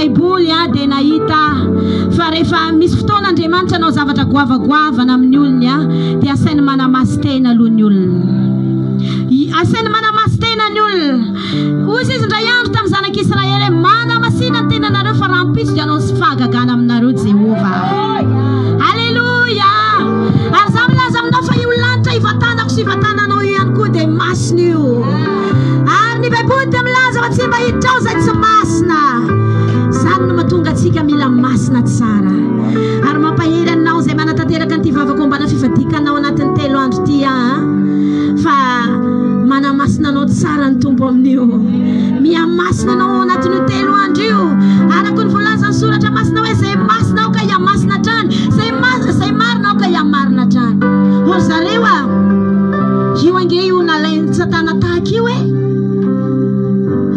baiboly dia nahita fa rehefa misy fotoana Andriamanitra anao zavatra goavagoavana amin'ny olona dia asainy manamasy tena aloha ny olona. Asainy manamasy tena ny olona. Ozy izy ndray andro tamin'ny zanak'Israely manamasina ny tenanareo fa raha mpiso dia anao sy fahagagana aminareo Jehova. Halleluja. Ary zaho milaza aminao fa io lanitra ivatanako sy ivatananao ihany koa dia masina io. Ary ny baiboly dia milaza fa tsy mba hiditra ao izay tsy masina. Izany no mahatonga antsika mila masina tsara. Ary mampahery anao izay manatanteraka an'ity vavako mbana fifadikanao anatin'ny 3 andro ity fa manamasina anao tsara ny tombo amin'io. Mihamasina anao anatin'io 3 andro io. Araka ny voalazan'ny soratra masina hoe izay masina ao ka hiamasina hatrany, izay marina ao ka hiamarina hatrany. Hoy zareo io ange io nalain'ny Satana tahaka io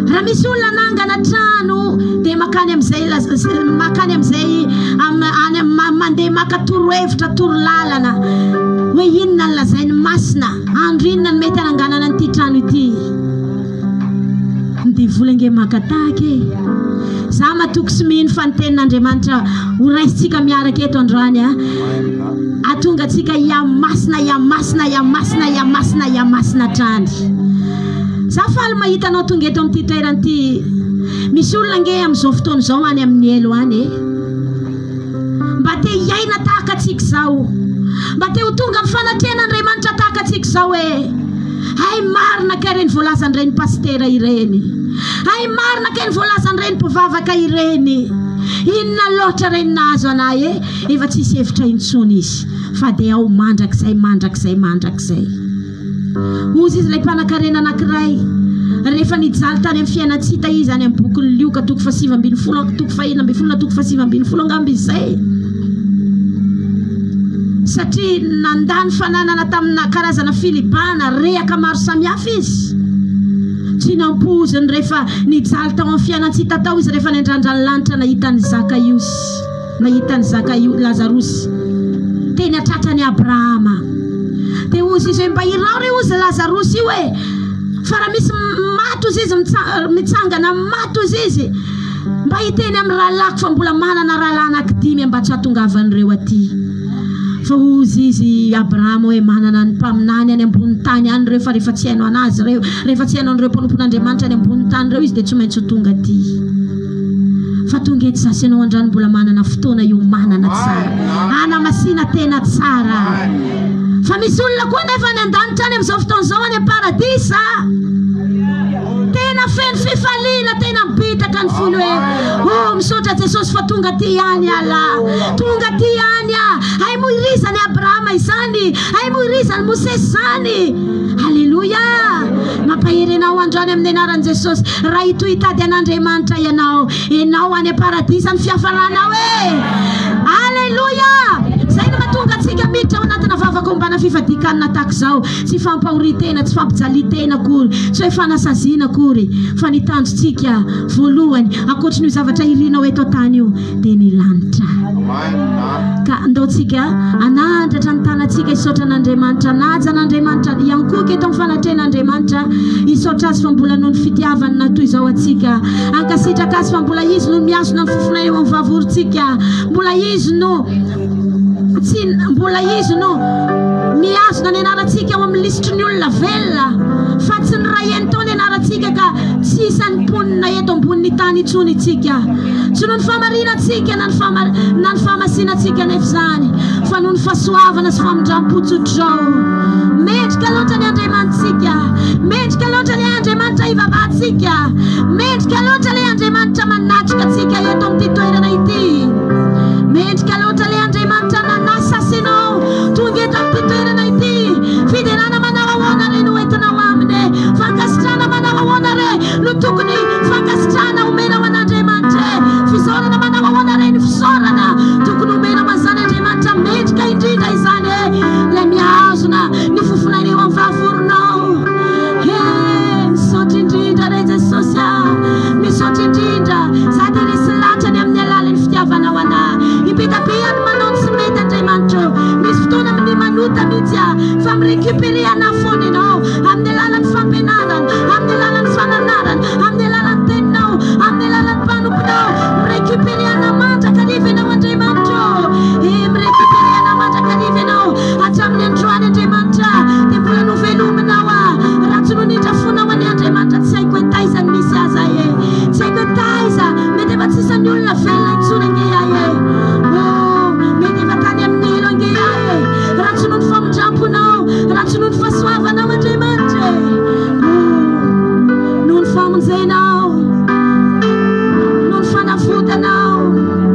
raha misy olona nangana trano dia makany amin'izay mandeha maka torohevitra torolalana hoe inona ny lazainy masina, andro inona ny mety ananganana an'ity trano ity. Dia volange makatahaka za matoky sy mino fa ny tenin'Andriamanitra ho raisitsika miaraka eto androany atonga antsika hiamasina trany. Za faly mahita anao tonga eto amin'ity toerana ity. Misy olona nge amin'izao fotoana izao any amin'ny elo any mba te hiaina tahaka antsika izao, mba te ho tonga amin'ny fanatrehan'Andriamanitra tahaka antsika izao hay marina ka ireny voalazan'ireny pastera ireny, hay marina ka ireny voalazan'ireny mpivavaka ireny. Inona loatra ireny nahazo anahy efa tsisy hevitra intsony izy fa dia ao mandrakizay. Ozy izy ilay mpanan-karena anankiray rehefa nijaly tany amin'ny fiainatsita izy any amin'ny boky ny Lioka toko 7:7 angamba izay. Satria nandany fananana tamina karazana filibana rehaka maro samihafa izy. Tsy nampoziny rehefa nijaly tao amin'ny fiainatsita tao izy rehefa niandrandra ny lanitra nahitany Lazarosy teny atratrany Abrahama. Dia ozy izy hoe mba irao re ozy Lazarosy io fa raha misy matos izy mitsangana matos izy mba hiteny amin'ny rahalako fa mbola manana rahalahy anankidimy mba tsy hahatongavan'ireo aty. Fa ozy izy Abrahama hoe manana ny mpaminany any ambony tany any reo fa rehefa tsy haino anazy reo, rehefa tsy haino an'ireo mpanompon'Andriamanitra any ambony tany reo izy dia tsy maintsy ho tonga aty. Fa tonga eto zasy ianao andrany mbola manana fotoana io manana tsara, anamasina tena tsara. Fa misy olona koa nefa ny an-danitra any amin'izao fotoana izao any amin'ny paradisa tena feno fifaliana, tena mibitaka ny folo hoe misaotra Jesosy fa tonga aty ihany tonga aty ihany hay moirizany Abrahama izany, hay moirizany Mosesy izany. Halleluja. Mampahery anao androany amin'ny anaran'i Jesosy. Raha ito hitady an'Andriamanitra ianao any paradisa ny fiafaranao Halleluja. Zay no mahatonga antsika miditra ao anatina vavaka ombana fifadikanana tahaka izao. Tsy fampahoritena, tsy fampijalitena akory, tsy hoe fanasaziana akory, fa ny tanjontsika voalohany ankoatrin'io zavatra irinao eto an-tany io dia ny lanitra. Ka andaontsika anandratra ny tanantsika hisaotra an'Andriamanitra, naja an'Andriamanitra iankoka eto amin'ny fanatrehan'Andriamanitra, hisaotra azy fa mbola noho ny fitiavany natoy izao atsika, ankasitraka azy fa mbola izy no miazona ny fofona eo amin'ny vavorontsika, mbola izy no miazona ny anarantsika ao amin'ny lisitry ny olona velona, fa tsy ny raheny tao ny anarantsika ka tsy isan'ny mponina eto ambonin'ny tany intsony itsika. Tsy noho ny famarinantsika na ny fahamasinantsika nefa izany, fa noho ny fahasoavana sy famindram-potsotro izao. Mendrika loatra ny Andriamanitsika, mendrika loatra ny Andriamanitra ivavahantsika, mendrika loatra ny Andriamanitra manatrika antsika eto amin'ity toerana ity. Mendrika loatra ny Andriamanitra nanasasinao tonga eto amin'ity toerana ity. Fidenana manao ahoana re no entinao aminy, fankasitrana manao ahoana re no tokony fankasitrana omenao an'Andriamanitra, fisaorana manao ahoana re ny fisaorana tokony omenao an'izany Andriamanitra. Mendrika indrindra izany ilay miazona ny fofonanao amin'ny vavoronao. Misaotra indrindra re Jesosy, misaotra indrindra sady resy latrany amin'ny alalan'ny fitiavanao anahy. Ipitapiany manao ny sy mety Andriamanitra, misy fotoana amin'ny manota mihitsy fa mirekuperiana foana ianao amin'ny alalan'ny fampianarana, amin'ny alalan'ny fananarana, amin'ny alalan'ny teninao, amin'ny alalan'ny mpanomponao. Mrekiperiana mata kadive na wandemanto. Mrekiperiana mata kadive na atamne njuane ndemanta. Tembula nuvenu menawa. Ratunu nitafuna wani andemanta. Tsaikwe taisa nisiaza ye. Tsaikwe taisa. Mede batisa nyula fela tsune ngeyaye. Mede batanya mnilo ngeyaye. Ratunu nfam jampu nao. Ratunu nfaswava na wandemante. Nun fam nze nao. Nun fana futa nao.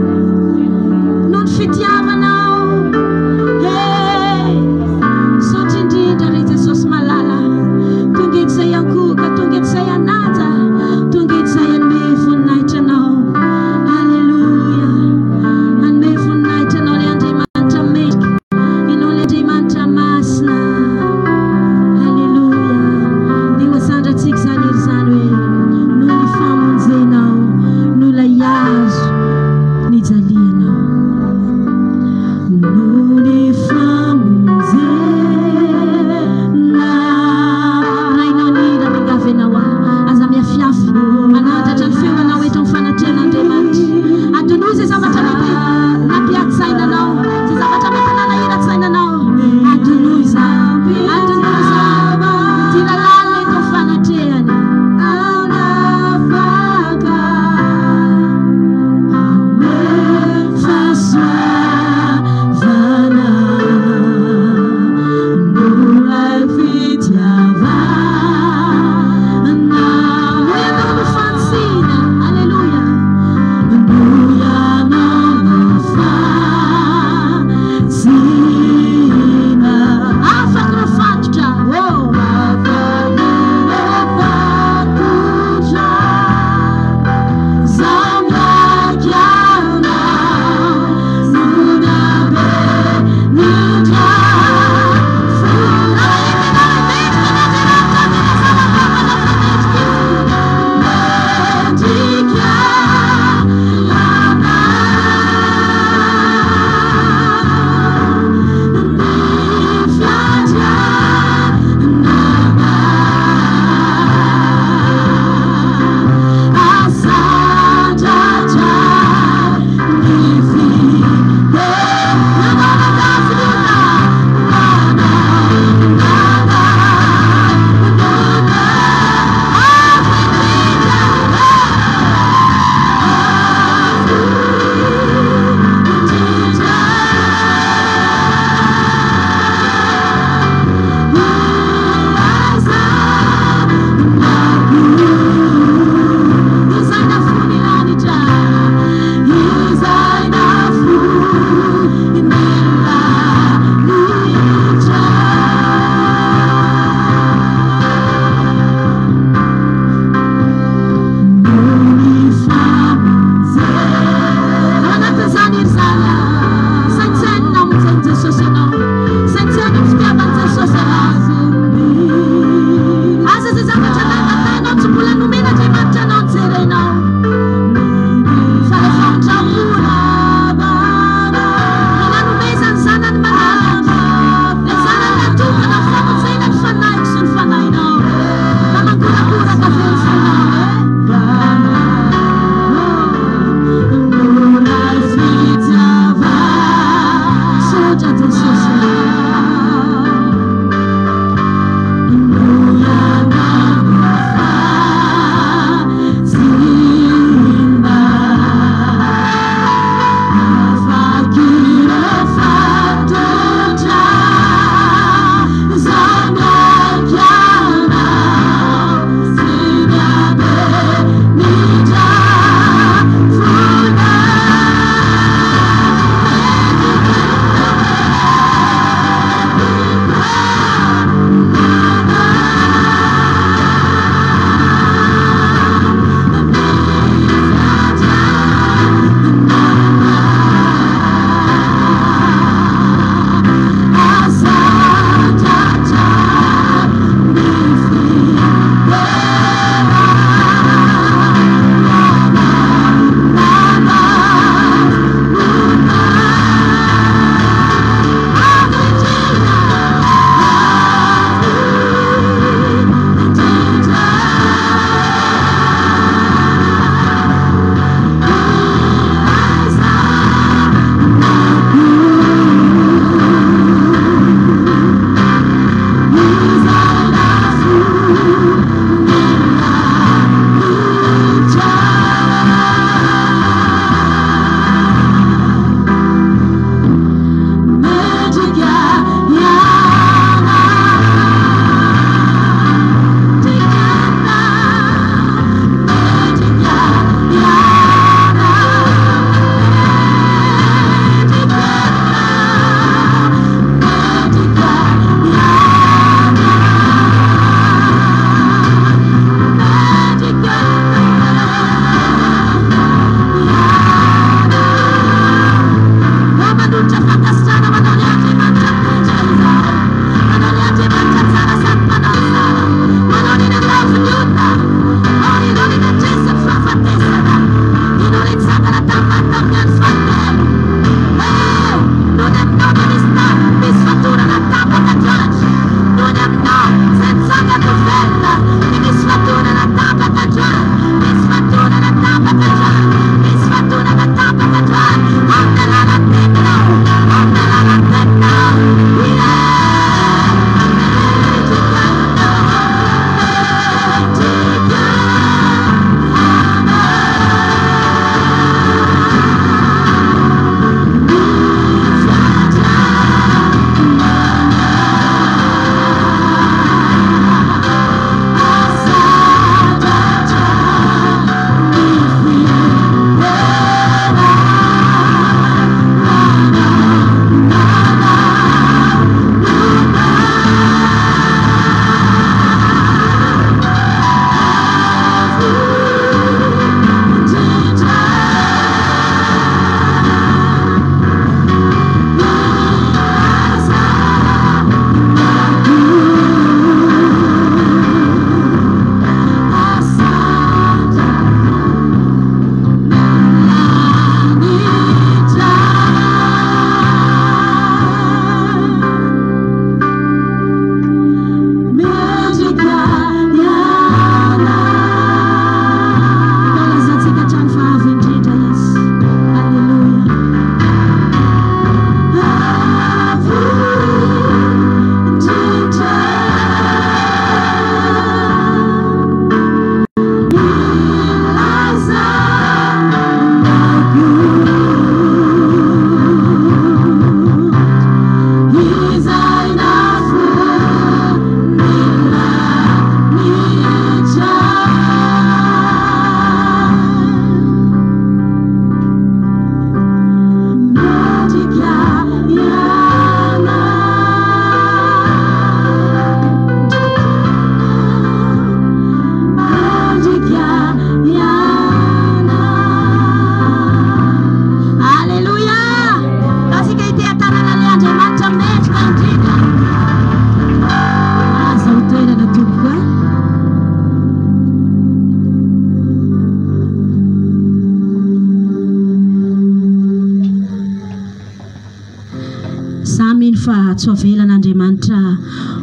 mino fa tsy avelan'Andriamanitra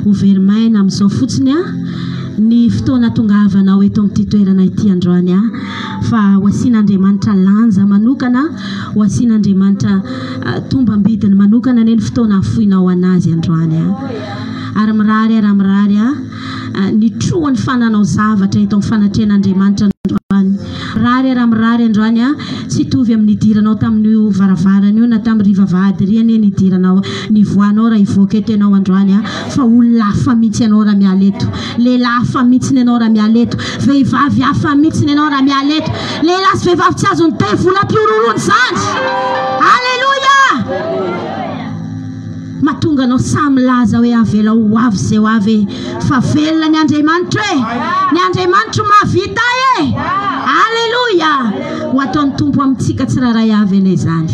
ho verimaina amin'izao fotsiny ny fotoana tongavanao eto amin'ity toerana ity androany fa ho asian'Andriamanitra lanja manokana, ho asian'Andriamanitra tombam-bidiny manokana ny fotoana afoinao anazy androany ary mirary ny troany fananao zavatra eto amin'ny fanatrehan'Andriamanitra androany. Mirary androany tsy tovy amin'ny idiranao tamin'io varavarana io na tamin'ny rivavahady riany ny idiranao ny voanao raha ivoaka eto ianao androany fa olona hafa mihitsy ianao raha miala eto, lehilahy hafa mihitsy ianao raha miala eto, vehivavy hafa mihitsy ianao raha miala eto, lehilahy sy vehivavy tsy azony te volam-piororony zany. Haleluya! Mahatonga anao samy laza hoe avela ho avy zay ho avy fa velona ny Andriamanitra ny Andriamanitra mahavita Haleluya! Ho ataon'ny Tompo amintsika tsiraray avy ilay zany.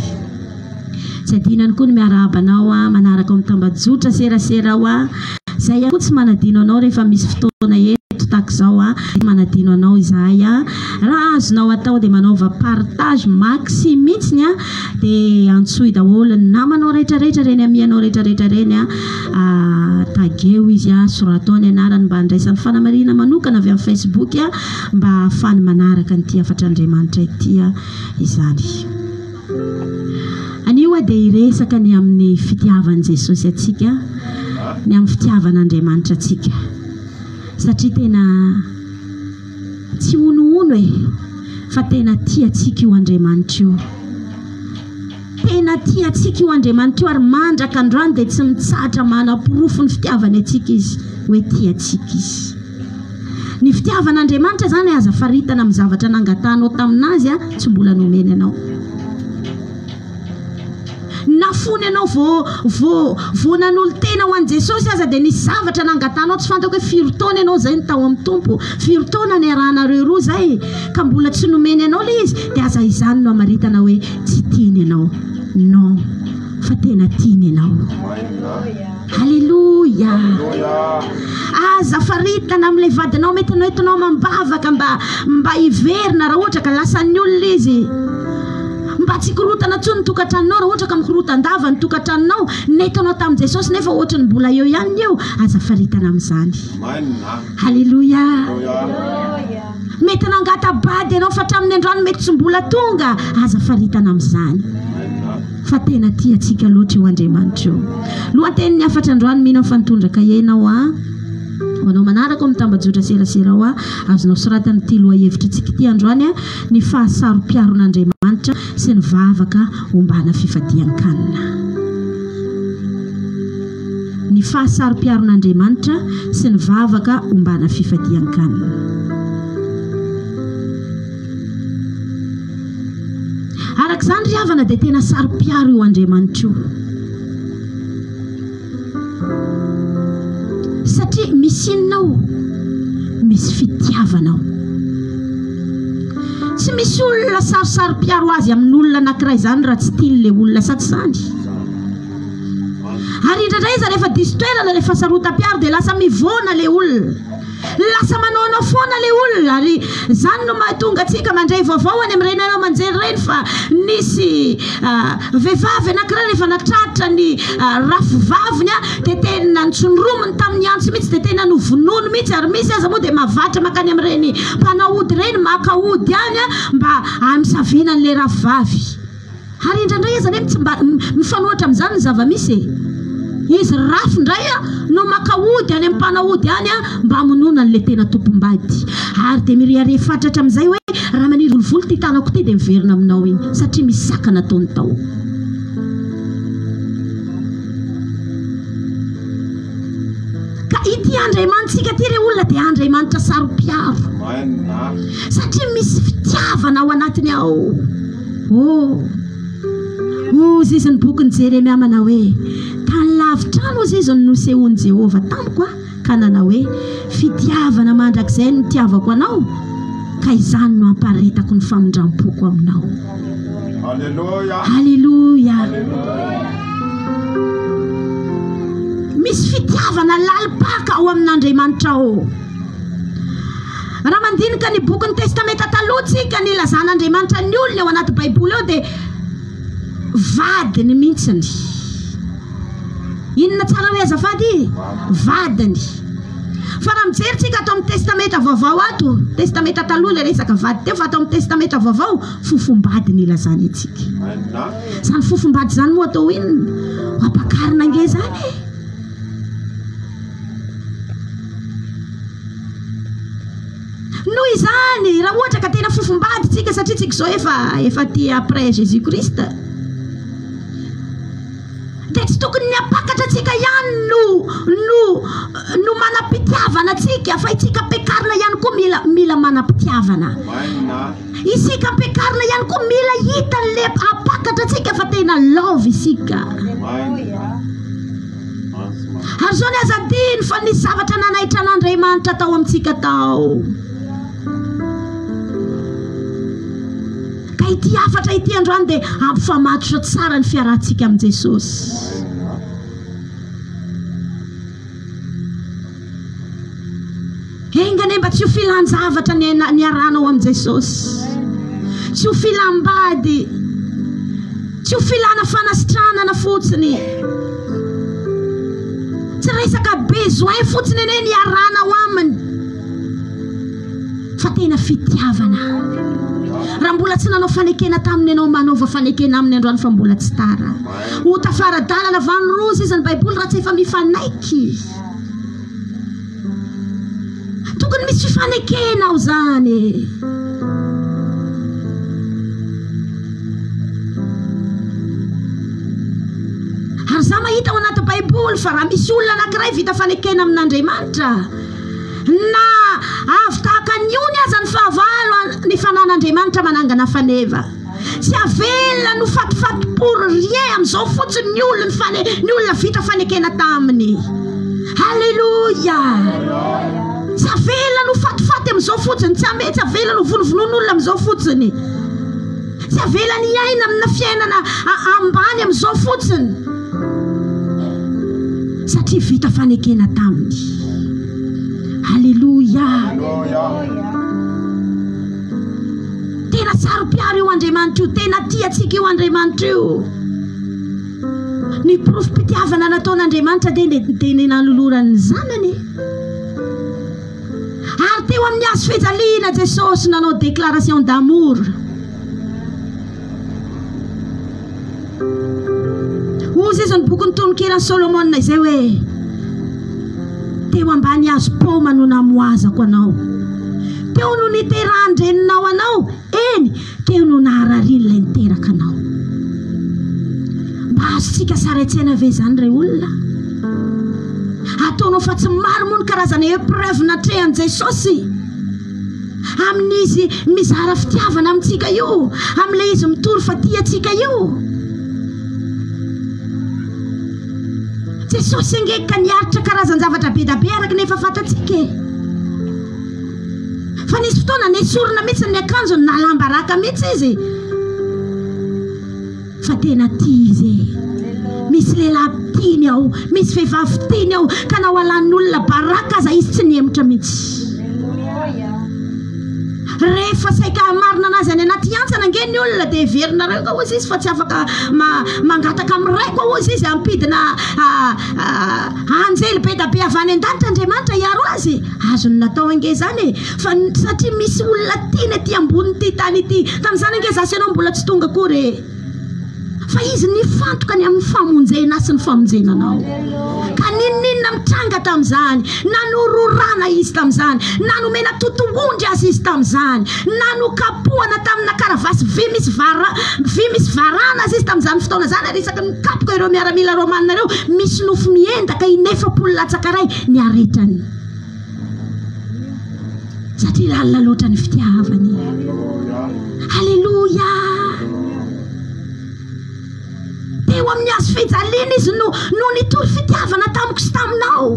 Tsy adinany koa ny miarabanao manaraka amin'ny tambajotra serasera zay koa tsy manadino anao rehefa misy fotoana eto takizao manadino anao izahay raha azonao atao dia manaova partage maxi mihitsy dia antsoy daholo ny namanao rehetrarehetra reny amianao rehetrarehetra reny tageo izy soratao ny anarany mba handraisan'ny fanamarina manokana avy amin'ny Facebook mba ahafany manaraka nyity afatr'Andriamanitra ity izany. Anio dia iresaka ny amin'ny fitiavan'i Jesosy atsika, ny amin'ny fitiavan'Andriamanitra atsika, satria tena tsy ono fa tena tia atsika io Andriamanitra io, tena tia atsika io Andriamanitra io ary mandraka androany dia tsy mitsatra manam-porofo ny fitiavany atsika izy hoe tia atsika izy. Ny fitiavan'Andriamanitra zany aza faritana amin'ny zavatra nangatanao taminazy tsy mbola nomeny anao. Nafony anao vo nanolo tena ho an'i Jesosy aza dia nisy zavatra nangatanao tsy fantako hoe firy taona ianao zay ny tao amin'ny Tompo, firy taona ny arahanareo roa zay ka mbola tsy nomeny anao le izy dia aza izany no amaritana hoe tsy tiany ianao. Non, fa tena tiany ianao. Haleluya! Aza faritana amin'ilay vadinao mety anao entinao mambavaka mba hiverina raha ohatra ka lasan'ny olona izy, mba tsy korotana tsony ny tokantranonao raha ohatra ka mikorotandava ny tokantranonao nentinao tamin'i Jesosy nefa ohatra ny mbola eo ihany eo, aza faritana amin'izany. Haleluya! Mety nangatabady ianao fa hatramin'ny androany mety tsy mbola tonga, aza faritana amin'izany. Fa tena tia atsika loatra io Andriamanitra io. Lohatenin'ny afatra androany mino fa nitondraka ianao anao manaraka amin'ny tambajotra serasera azonao soratany ity lohahevitra tsika ity androany ny fahasarom-piaron'Andriamanitra sy ny vavaka ombana fifadian-kanina. Ny fahasarom-piaron'Andriamanitra sy ny vavaka ombana fifadian-kanina. Arak'izany ry havana dia tena sarom-piaro io Andriamanitra io, satria misy inonao, misy fitiavanao. Tsy misy olona sarosarom-piaro azy amin'ny olona anankiray zany raha tsy tian'ilay olona satsy zany. Ary indraindray izy rehefa diso toerana rehefa sarotam-piaro dia lasa mivona ilay olona, lasa manao foana ilay olona, ary zany no mahatonga antsika mandray vaovao any amin'ny renanao manjery reny fa nisy vehivavy anankiray rehefa natratra ny rafovaviny dia tena nitsoniromony tamin'ny antso mihitsy dia tena novonono mihitsy, ary misy aza moa dia mavatra makany amin'ireny mpanaody reny makaody any mba amisaviana n'ilay rafovavy. Ary indraindray izy tsy mba mifanohatra amin'izany ny zava-misy izy rafindray no makaody any amin'ny mpanaody any mba hamonoana n'ilay tena tompom-bady, ary dia miriare fatratra amin'izay hoe raha maniry volovolo ty tanako ty dia miverina aminao iny satria misy saka nataony tao. Ka ity Andriamanitsika ty re olona dia Andriamanitra sarom-piaro, satria misy fitiavana ao anatiny ao. Ozy izy ny boky ny Jeremia manao hoe tany lavitrano ozy izy no nosehoan'i Jehova tamiko ka nanao hoe fitiavana mandrakizay no tiavako anao ka izany no amparetako ny famindram-poko aminao. Haleluya! Misy fitiavana lalipaka ao amin'Andriamanitra ao. Raha mandinika ny boky ny testamenta taloha tsika ny ilazan'Andriamanitra ny olona ao anaty baiboly ao dia vadiny mihitsiny. Inona tsara hoe azafady? Vadiny. Fa raha mijeritsika atao amin'ny testamenta vaovao ato, testamenta taloha le resaka vady teo, fa atao amin'ny testamenta vaovao fofombadiny ilazany itsika. Zany fofombady zany moa atao inona? Ampakarina nge zany. Noho izany raha ohatra ka tena fofombady tsika satria tsika zao efa ty après Jésus Christ, dia tsy tokony ny apakatra tsika ihany no manam-pitiavana tsika, fa itsika ampiakarina ihany koa mila manam-pitiavana. Isika ampiakarina ihany koa mila hita le apakatra tsika fa tena love isika. Ary zao ny azadiny fa nisy zavatra nanaitra n'Andriamanitra tao amintsika tao. Ka ity afatra ity androany dia ampifamatotra tsara ny fiarahantsika amin' Jesosy. Engane mba tsy ho filan-javatra ny aranao amin' Jesosy, tsy ho filam-bady, tsy ho filana fanasitranana fotsiny, tsy resaka besoin fotsiny ene ny aranao aminy, fa tena fitiavana. Raha mbola tsy nanao fanekena taminy ianao manaova fanekena aminy androany fa mbola tsy tara. Ho tafaradalana vanorozy izy ny Baiboly raha tsy efa mifanaiky. Tokony misy fifanekena ao zany. Ary za mahita ao anaty Baiboly fa raha misy olona anankiray vita fanekena amin'Andriamanitra na avy tahaka ny ony aza ny fahavalo ny fanan'Andriamanitra manangana faneva, tsy avelona no fatifaty-por rien amin'izao fotsiny ny olona vita fanekena taminy. Halleluja. Tsy avelona no fatifaty amin'izao fotsiny, tsy avelona no vonovonon'olona amin'izao fotsiny, tsy avelona ny aina amina fiainana ambany amin'izao fotsiny, satria vita fanekena taminy. Halleluja. Tena tsaro-piaro io Andriamanitra io, tena tiatsika io Andriamanitra io. Ny profim-pitiavana nataon'Andriamanitra dia ny nanolorany zanany. Ary teo amin'ny hazo fijaliana Jesosy nanao déclaration d'amour. Ozy izy ny boky ny tononkirany Solomona izay hoe teo ambany hazo paoma no namoazako anao, teo no niterandreninao anao, eny teo no naharariana ilay niteraka anao. Mba azontsika saraitsena ve zany ray olona? Ataonao fa tsy maro moa ny karazana épreuve natrehan Jesosy amin'izy mizara fitiavana amintsika io, amin'ilay izy mitory fa tiatsika io. Jesosy angeka niaritra karazan-javatra be da be araka nefa fatatsika. Fa nisy fotoana nesorina mihitsy ny akanjo na lamba raka mihitsy izy, fa tena tia izy. Misy lehilahy tiany ao, misy vehivavy tiany ao, ka na ho alan'olona baraka aza izy tsy niemotra mihitsy. Rehefa saika marina anazy any anaty antsana nge ny olona dia verina reo ka ozy izy fa tsy afaka mangataka amin'ray koa ozy izy ampidina anjely be da be avy any an-danitra Andriamanitra hiaro azy. Azony natao ange zany e, fa satria misy olona tiany aty ambony ty tany ity. Tamin'izany ange zasy ianao mbola tsy tonga akory, fa izy nifantoka ny amin'ny famonjena sy ny famonjenanao. Ka ninninona mitranga tamin'izany, na nororana izy tamin'izany, na nomena totoondry azy izy tamin'izany, na nokapohana tamina karavasy vy misy varana azy izy tamin'izany fotoana zany. Ary isaky nikapoka ireo miaramila romanina reo, misy nofo miendaka inefapolo latsakaray ny aretrany, satria lalina loatra ny fitiavany. Halleluja. Teo amin'ny hazo fijaliana izy no nitory fitiavana tamiko sy taminao.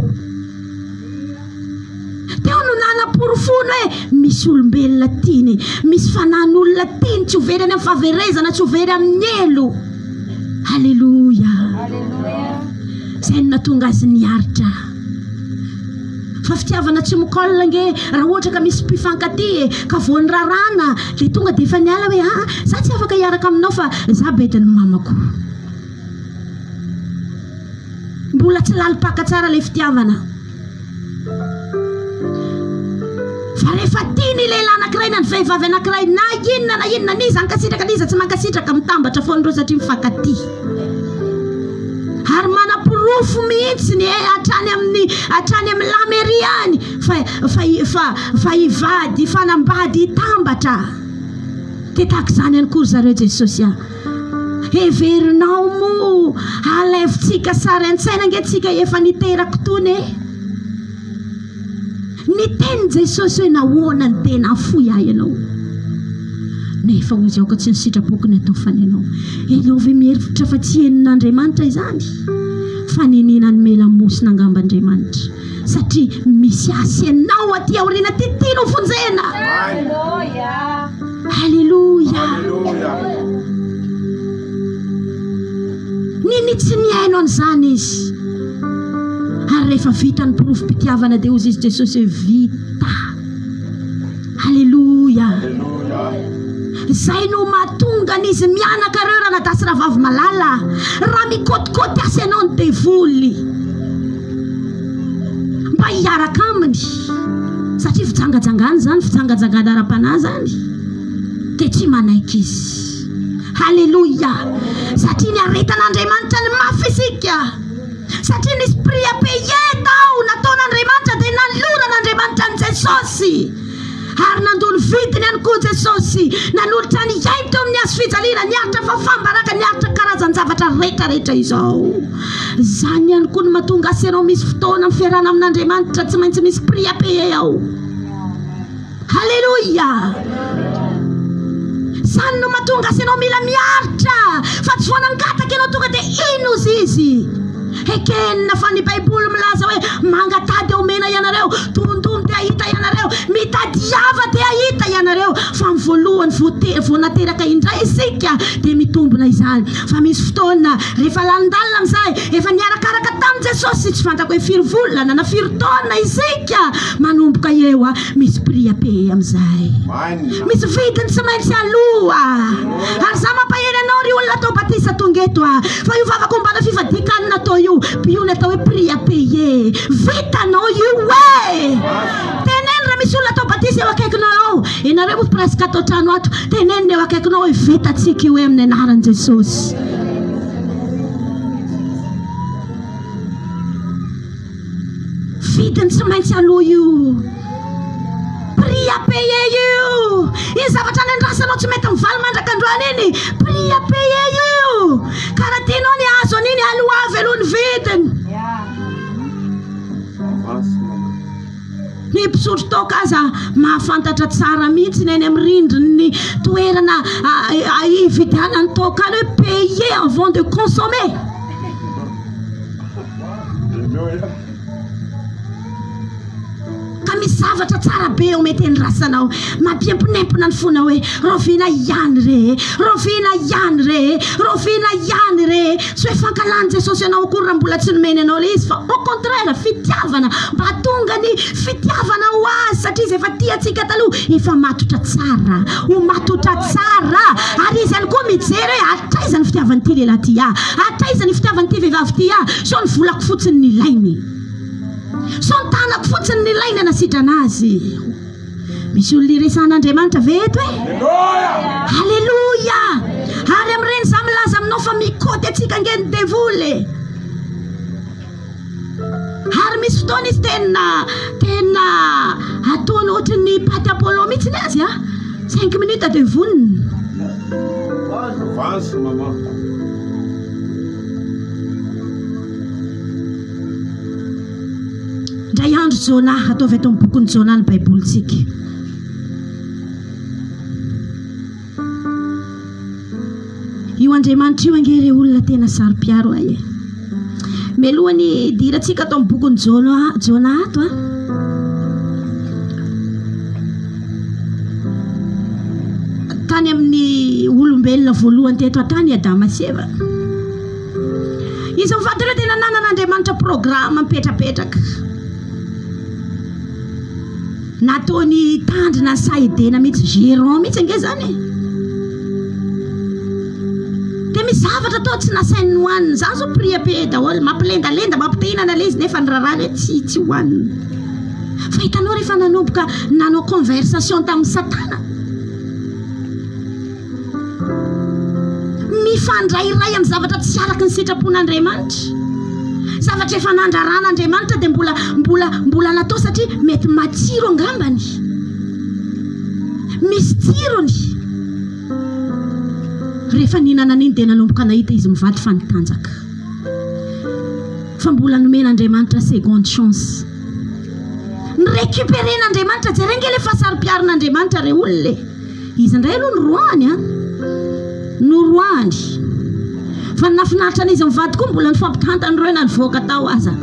Teo no nanam-porofony hoe misy olombelona tiany, misy fanan'olona tiany, tsy ho very any amin'ny fahaverezana, tsy ho very amin'ny elo. Halleluja. Zay no natonga azy niaritra. Fa fitiavana tsy mokolona nge raha ohatra ka misy mpifankatia ka voany rarana dia tonga dia efa niala hoe za tsy afaka hiaraka aminao fa za betiny mamako. Mbola tsy lalipaka tsara ilay fitiavana. Fa rehefa tiany lehilahy anankiray na ny vehivavy anankiray na inona n'iza ankasitraka n'iza tsy mankasitraka mitambatra foana ireo satria mifankatia. Ary manam-porofo mihitsy ny hatrany amin'ny lamery any fa hivady fanambady hitambatra. Dia tahaka izany ihany koa zareo Jesosy. Heverinao moa alevitsika sara an-tsaina ange-tsika efa niterako tony e. Niteny Jesosy hoe nahoana ny tena afoy ahy ianao. Nefa ozy aoka tsy ny sitrapokony atao fanenao. Ianao ve mihevitra fa tsy henin'Andriamanitra izany? Fanenena ny melamosina angamba-Andriamanitra. Satria misy asa ianao aty aoriana tiano vonjena. Halleluja. Nini tsy nihaino an'izany izy. Ary rehefa vita ny porofom-pitiavana dia ozy izy Jesosy hoe vita. Halleluja. Zay no mahatonga n'izy mianakareo raha nadasy rahavavy malala. Raha mikôtikôty asa ianao ny devoly mba hiaraka aminy. Satria fijangajangana zany, fijangajangana ara-panahy zany. Dia tsy manaiky izy. Halleluja. Satria ny aretan'Andriamanitra ny mafy isika. Satria ny esprit apeye tao nataon'Andriamanitra dia nanolonan'Andriamanitra ny Jesosy. Ary nandolo vidiny ihany koa Jesosy. Nanolotra ny aito amin'ny azo fijaliana, niaritra fafambaraka, niaritra karazan-javatra rehetrarehetra izao. Zany ihany koa no mahatonga asa ianao misy fotoana amin'ny fiarahana amin'Andriamanitra tsy maintsy misy esprit apeye ao. Halleluja. Zany no mahatonga asa ianao mila miaritra fa tsy voanangataka ianao tonga dia ino izy. Ekenina fa ny Baiboly milaza hoe mangatady omena ianareo, tondony dia ahita ianareo, mitady hava dia ahita ianareo. Fa ny voalohany vao nateraka indray isika dia mitombona izany. Fa misy fotoana rehefa landalina amin'izay efa niarakaraka tamin'i Jesosy tsy fantako hoe firy volana na firy taona isika manomboka eo misy prix à payer amin'izay. Misy vidiny tsy maintsy aloha. Ary za mampaheny anao ry olona atao batisa tonga eto fa io vavako mbana fivadikanina atao io piona atao hoe prix à payer. Vitanao io e. Teneny raha misy olona atao batisa eo akaikinao. Ianareo presque atao trano ato. Teneny eo akaikinao hoe vitatsika io amin'ny anaran'i Jesosy. Vidiny tsy maintsy aloha io. Prix à payer io. Iny zavatra nandrasanao tsy mety mivaly mandrakandroany iny. Prix à payer io. Karaha tianao ny azo an'iny aloha avy aloha ny vidiny. Ny mpisotro toka aza mahafantatra tsara mihitsy ny any amin'ny rindriny toerana hividianany toka any hoe payer avant de consommer. Ka misy zavatra tsara be eo mety andrasanao. Mampiempinempina ny fona hoe rovina ihany re, rovina ihany re, rovina ihany re. Tsy hoe fankalany Jesosy ianao akory raha mbola tsy nomeny anao le izy, fa au contraire fitiavana mba hatonga ny fitiavana ho azy. Satria izy efa tiantsika taloha efa matotra tsara, ho matotra tsara. Ary izy ihany koa mijery hoe atraiza ny fitiavan'ity lehilahy ty atraiza ny fitiavan'ity vehivavy ty so ny volako fotsiny ny ilainy, so ny tanako fotsiny ny ilainy anasitra anazy. Misy olona iresan'Andriamanitra ve eto e? Halleluja. Ary amin'ireny za milaza aminao fa mikôty atsika nge ny devoly. Ary misy fotoana izy tena ataony ohatry ny paty Apollo mihitsy ny azy 5 minutes de voniny. Avance maman. Ndray andro Jona, ataovy ato amin'ny bokon'ny Jona ny Baibolitsika. Io Andriamanitra io angere olona tena saro-piaro ahy. Melohany diratsika ato amin'ny bokon'ny Jona ato tany amin'ny olombelona voalohany teto tany Adama sy Eva. Izy mivady ireo tena nanan'Andriamanitra programma mipetrapetraka. Nataony tandrina saidena mihitsy Géron mihitsy ange zany. Dia misy zavatra atao tsy nasainy hoanina zany zao priape daholo mampilendalenda mampitinana le izy nefa ny raharaha tsy hoanina fa hitanao rehefa nanomboka nanao conversation tamin'ny satana mifandrairay amin'ny zavatra tsy araky ny sitrapon'Andriamanitra zavatra efa nandraran'Andriamanitra dia mbola natao satria mety matsiro angambany misy tsirony rehefa ninana an'iny dia nanomboka nahita izy mivady fanitanjaka fa mbola nomen'Andriamanitra seconde chance nirécupéren'Andriamanitra jerenge le fasari-piarin'Andriamanitra re olona izy indray aloha noroany fa nafinaritra an'izy mivady koa mbola nifampitantany reo na nivoaka tao aza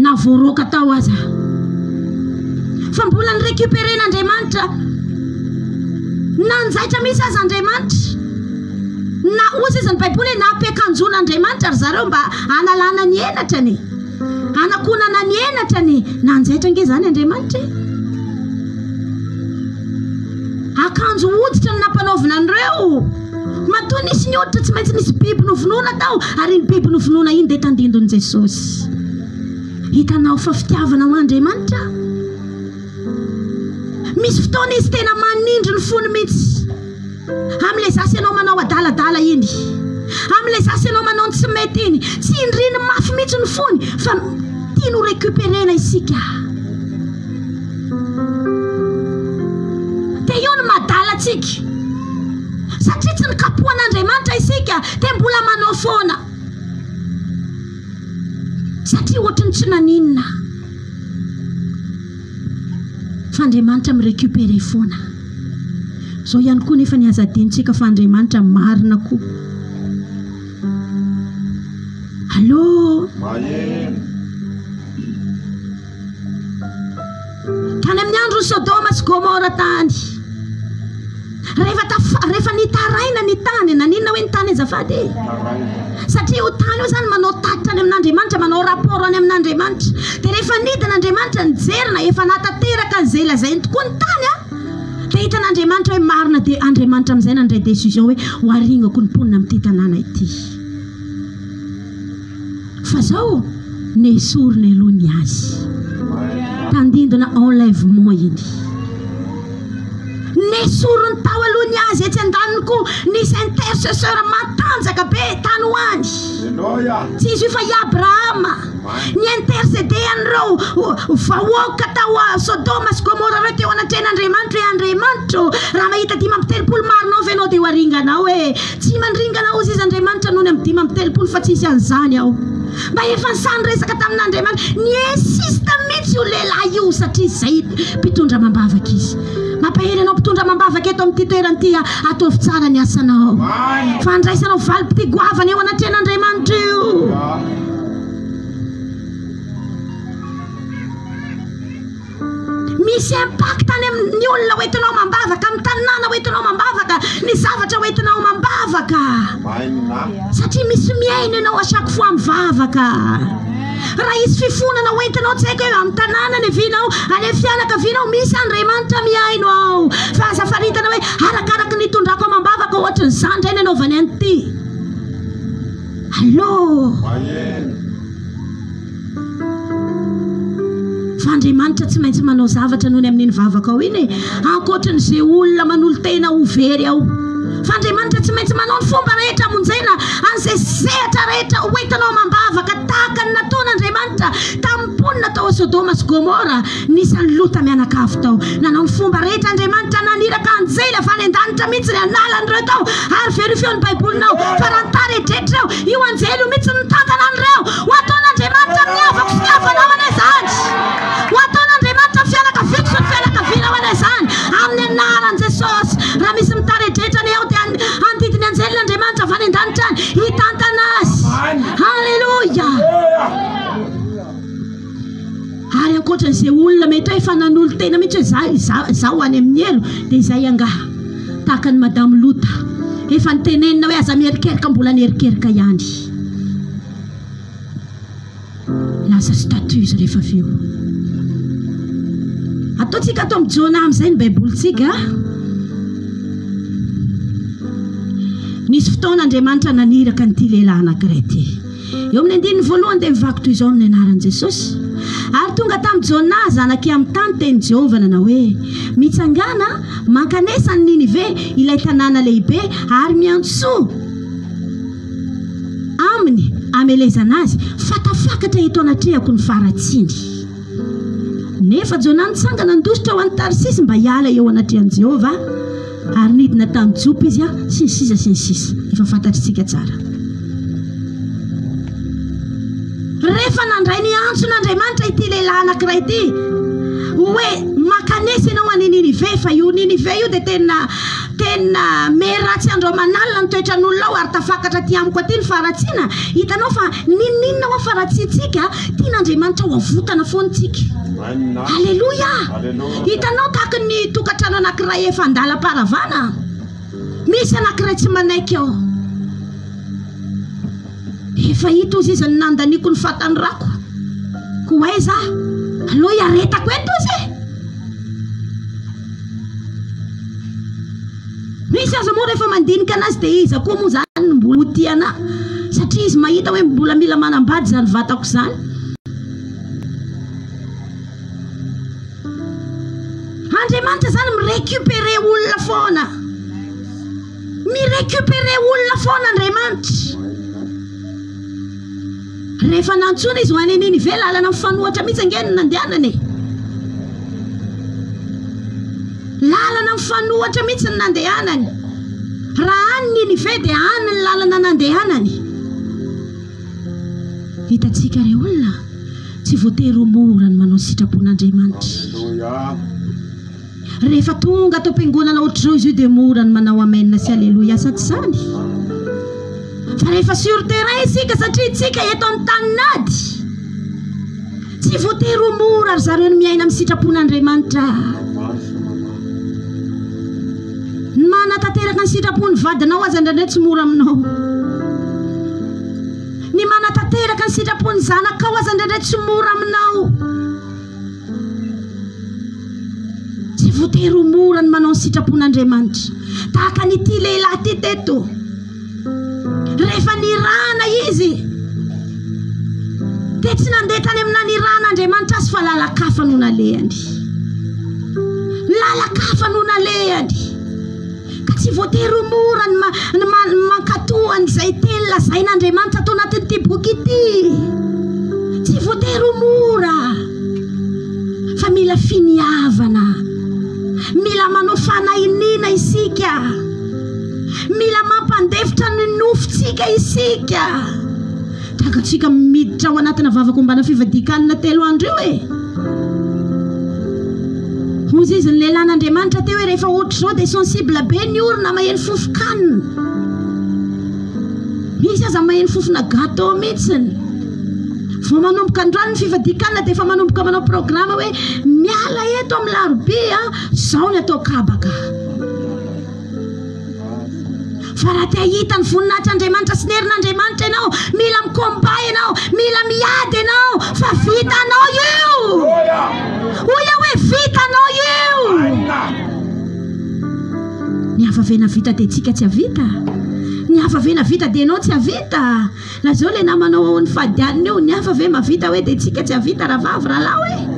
na voaroaka tao aza fa mbola nirécupéren'Andriamanitra nanjaitra misy aza Andriamanitra na ozy izy ny baiboly na ampiakanjon'Andriamanitra ry zareo mba analana ny enatrany anakonana ny enatrany nanjaitra nge zany Andriamanitra akanjo hoditra ny nampanaovina an'ireo matoa nisy ny hoditra tsy maintsy nisy biby novonoana tao ary ny biby novonoana iny dia tandindon'i Jesosy hitanao fa fitiavana ho Andriamanitra misy fotoana izy tena manindry ny fony mihitsy amin'ilay zasy ianao manao adaladala iny amin'ilay zasy ianao manao ny tsy mety iny tsy indriny mafy mihitsy ny fony fa tia no récupérena isika dia io no madala atsika satria tsy nikapohan'Andriamanitra isika dia mbola manao foana satria ohatrany tsy naninona fa Andriamanitra mirécupéré foana zao ihany koa nefa ny azadintsika fa Andriamanitra marina koa allô tany amin'ny andro Sodoma sy Gomora tany rehefa nitaraina ny tany naninona hoe ny tany azafady satria ho tany io zany manao tatitra any amin'Andriamanitra manao rapport any amin'Andriamanitra dia rehefa nidin'Andriamanitra nijerina efa natateraka an'izay lazainy tokoa ny tany dia hitan'Andriamanitra hoe marina dia Andriamanitra amin'izay nandray décision hoe ho aringako ny mponina amin'ity tanàna ity fa zao nesorina aloha ny azy tandindona enlèvement iny nesoriny tao aloha ny azy etsy an-daniny koa nisy intercesseur matanjaka be tany hoany tsy izy io fa i Abrahama ny intercédé an'ireo vahoaka tao a Sodoma sy Gomora reo teo anatrehan'Andriamanitra hoe Andriamanitra raha mahita 5 marinao ve anao dia ho aringanao hoe tsy mandringanao izy Andriamanitra noho ny amin'ny 5 fa tsy isy an'izany aho mba efa nisany resaka tamin'Andriamanitra ny insista mihitsy io lehilahy io satria izay mpitondra mambavaka izy mampahery anao mpitondra mambavaka eto amin'ity toerany ataovy tsara ny asanao fa andraisanao valim-pity goavana eo anatrehan'Andriamanitra io misy impact any amin'ny olona hoentinao mambavaka amin'ny tanàna hoentinao mambavaka ny zavatra hoentinao mambavaka satria misy miaina ianao a chaque fois mivavaka raha izy fifonana hoentinao tsy haiko hoe amin'ny tanàna ny vinao any fianakavianao misy Andriamanitra miaino ao fa aza faritana hoe arakaraky nitondrako mambavaka ohatrany izany indray ny anaovany an'ity allô fa Andriamanitra tsy maintsy manao zavatra noho ny amin'iny vavaka ao iny ankoatran'izay olona manolo tena ho very ao fa Andriamanitra tsy maintsy manao ny fomba rehetra amonjena an'izay sehatra rehetra hoentinao mambavaka tahaka ny nataon'Andriamanitra tamin'ny mponina tao a Sodoma sy Gomora nisy ny Lota mianakavy tao nanao ny fomba rehetra Andriamanitra naniraka an'izay la fa any an-danitra mihitsy ny analan'ireo tao ary verifio ny baibolinao fa raha nitaretrehitra reo io anjely io mihitsy nitantana an'ireo ho ataon'Andriamanitra miavako sy miavanao any izany ho ataon'Andriamanitra fianakaviako sy ny fianakavianao any izany amin'ny anaran'i Jesosy raha misy mitaretrehitra ny eo dia andidiny anjelyn'Andriamanitra avy any an-danitra any hitantana azy halleluja ary ankoatran'izay olona mety hoe efa nanolo tena mihitsy hoe zaho any amin'ny elo dia izay angaha tahaka ny madame Lota efa nitenenina hoe aza mierikerika mbola nierikerika ihany lasa statut izy rehefa avy eo ataontsika atao amin'ny Jona amin'izay ny baibolitsika Nisy fotoan'Andriamanitra naniraka nyity lehilahy anankiray ity. Eo amin'ny andininy voalohany dia mivaky toy izao amin'ny anaran'i Jesosy. Ary tonga tamin'i Jona zanaky amin'ny tany teny Jehovah nanao hoe mitsangana mankanesa ny Ninive ilay tanàna lehibe ary miantsoa aminy amelezana azy fatafakatra eto anatrehako ny faratsiny. Nefa Jona nitsangana nidositra ho an'ny Tarsisy mba hiala eo anatrehan'i Jehovah ary nidina tamin'ny Jopa izy sy ny sisa. Efa fantatritsika tsara. Rehefa nandray ny antson'Andriamanitra ity lehilahy anankiray ity hoe makanesa ianao any Ninive fa io Ninive io dia tena meratsy andro manalina ny toetran'olona ao ary tafakatra ty amiko aty ny faratsiana. Hitanao fa ninona ho faratsiantsika tian'Andriamanitra ho avotana foantsika. Halleluja. Hitanao tahaka ny tokantrano anankiray efa andalam-paravana, misy anankiray tsy manaiky ao. Efa hita ozy izy ny nandaniko ny fatanyrako ko aiza aloha iaretako eto izy. Misy aza moa rehefa mandinika anazy dia iza koa moa zany mbola hotiana satria izy mahita hoe mbola mila manambady zany vatako zany. Andriamanitra zany mirécupéré olona foana, mirécupéré olona foana Andriamanitra. Rehefa nantsona izy ho any Ninive lalana mifanohatra mihitsy angeny nandehanany. Lalana mifanohatra mihitsy ny nandehanany. Raha any Ninive dia any ny lalana nandehanany. Hitantsika re olona tsy voatery ho mora ny manao sitrapon'Andriamanitra. Rehefa tonga tao am-piangonana ohatr'izao izy io dia mora ny manao amen sy alleluia sady zany. Fa rehefa sur terrain isika satria tsika eto amin'ny taninady tsy voatery ho mora ry zareo ny miaina amin'ny sitrapon'Andriamanitra. Ny manatanteraka ny sitrapony vadinao aza indraindray tsy mora aminao. Ny manatanteraka ny sitrapony zanakao aza indraindray tsy mora aminao. Tsy voatery ho mora ny manao ny sitrapon'Andriamanitra. Tahaka n'ity lehilahy ty teto, rehefa nirana izy dia tsy nandeha tany amina niran'Andriamanitra azy fa lalakafa no nalehany. Lalakafa no nalehany. Ka tsy voatery ho mora ny mankatohany izay teny lazain'Andriamanitra atao anatin'ity boky ity. Tsy voatery ho mora fa mila finiavana, mila manao fanahinina isika, mila mampandefitra ny nofontsika isika. Tagatsika miditra ao anatina vavako mbana fivadikanina 3 andro io e. Hozy izy ny lehilahin'Andriamanitra teo hoe rehefa ohatr'izao dia sensible be ny orona maheno fofokanina. Misy aza maheno fofona gâteau mihitsiny. Vao manomboka androany ny fivadikanina dia efa manomboka manao programa hoe miala eto amin'ny larobia zao ny atao kabaka. Fa raha te hahita ny voninahitr'Andriamanitra sy ny herin'Andriamanitra ianao, mila mikomba ianao, mila miady ianao fa vitanao io. Hoy hoe vitanao io. Ny havavena vita dia tsika tsy havita. Ny havavena vita dia ianao tsy havita. Raha zao ilay namanao ny fadianina io, ny havave mavita hoe dia tsika tsy havita raha vavy rahalahy hoe.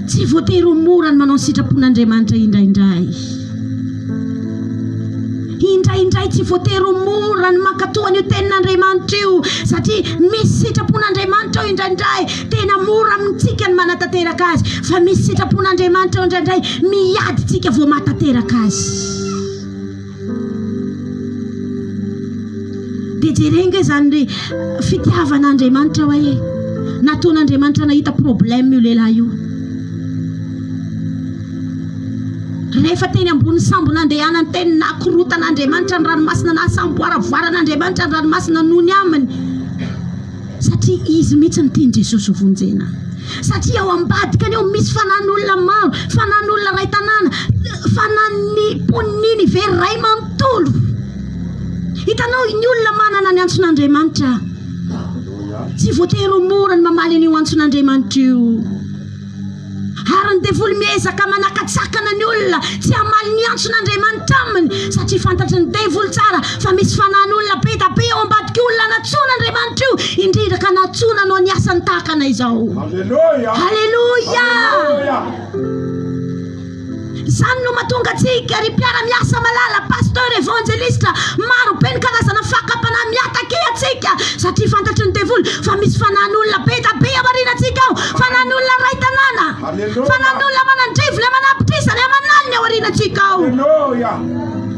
Tsy voatery ho mora ny manao sitrapon'Andriamanitra indraindray. Indraindray tsy voatery ho mora ny mankatoa an'io tenin'Andriamanitra io satria misy sitrapon'Andriamanitra ao indraindray tena mora amintsika ny manatanteraka azy, fa misy sitrapon'Andriamanitra ao indraindray miady tsika vao matateraka azy. Dia jerenge zany fitiavan'Andriamanitra hoe nataon'Andriamanitra nahita problème io lehilahy io. Rehefa teny ambony sambo nandehanany teny nakorotan'Andriamanitra ny ranomasina na samboaravoaran'Andriamanitra ny ranomasina noho ny aminy, satria izy mihitsy ny tiany Jesosy ho vonjena. Satria ao ambadikany eo misy fanan'olona maro, fanan'olona ray tanàna, fanan'ny poniny very ray manontolo. Hitanao ny olona manana ny antson'Andriamanitra. Tsy voatery ho mora ny mamaly an'io antson'Andriamanitra io. Ary ny devoly miezaka manakatsakana ny olona tsy hamaly ny antson'Andriamanitra aminy satria fantatry ny devoly tsara fa misy fanan'olona be da be ao ambadiky olona natsoan'Andriamanitra io indrindra ka natsonanao ny asany tahakana izao. Halleluja. Izany no mahatonga antsika ry mpiara-miasa malala, pasteur, evangelista, maro be ny karazana fakapana miatake atsika satria fantatry ny devoly fa misy fanan'olona be da be avarinantsika ao, fanan'olona ray tanàna, fanan'olona manandrivona, manapitrisana, manalina ao arinantsika ao.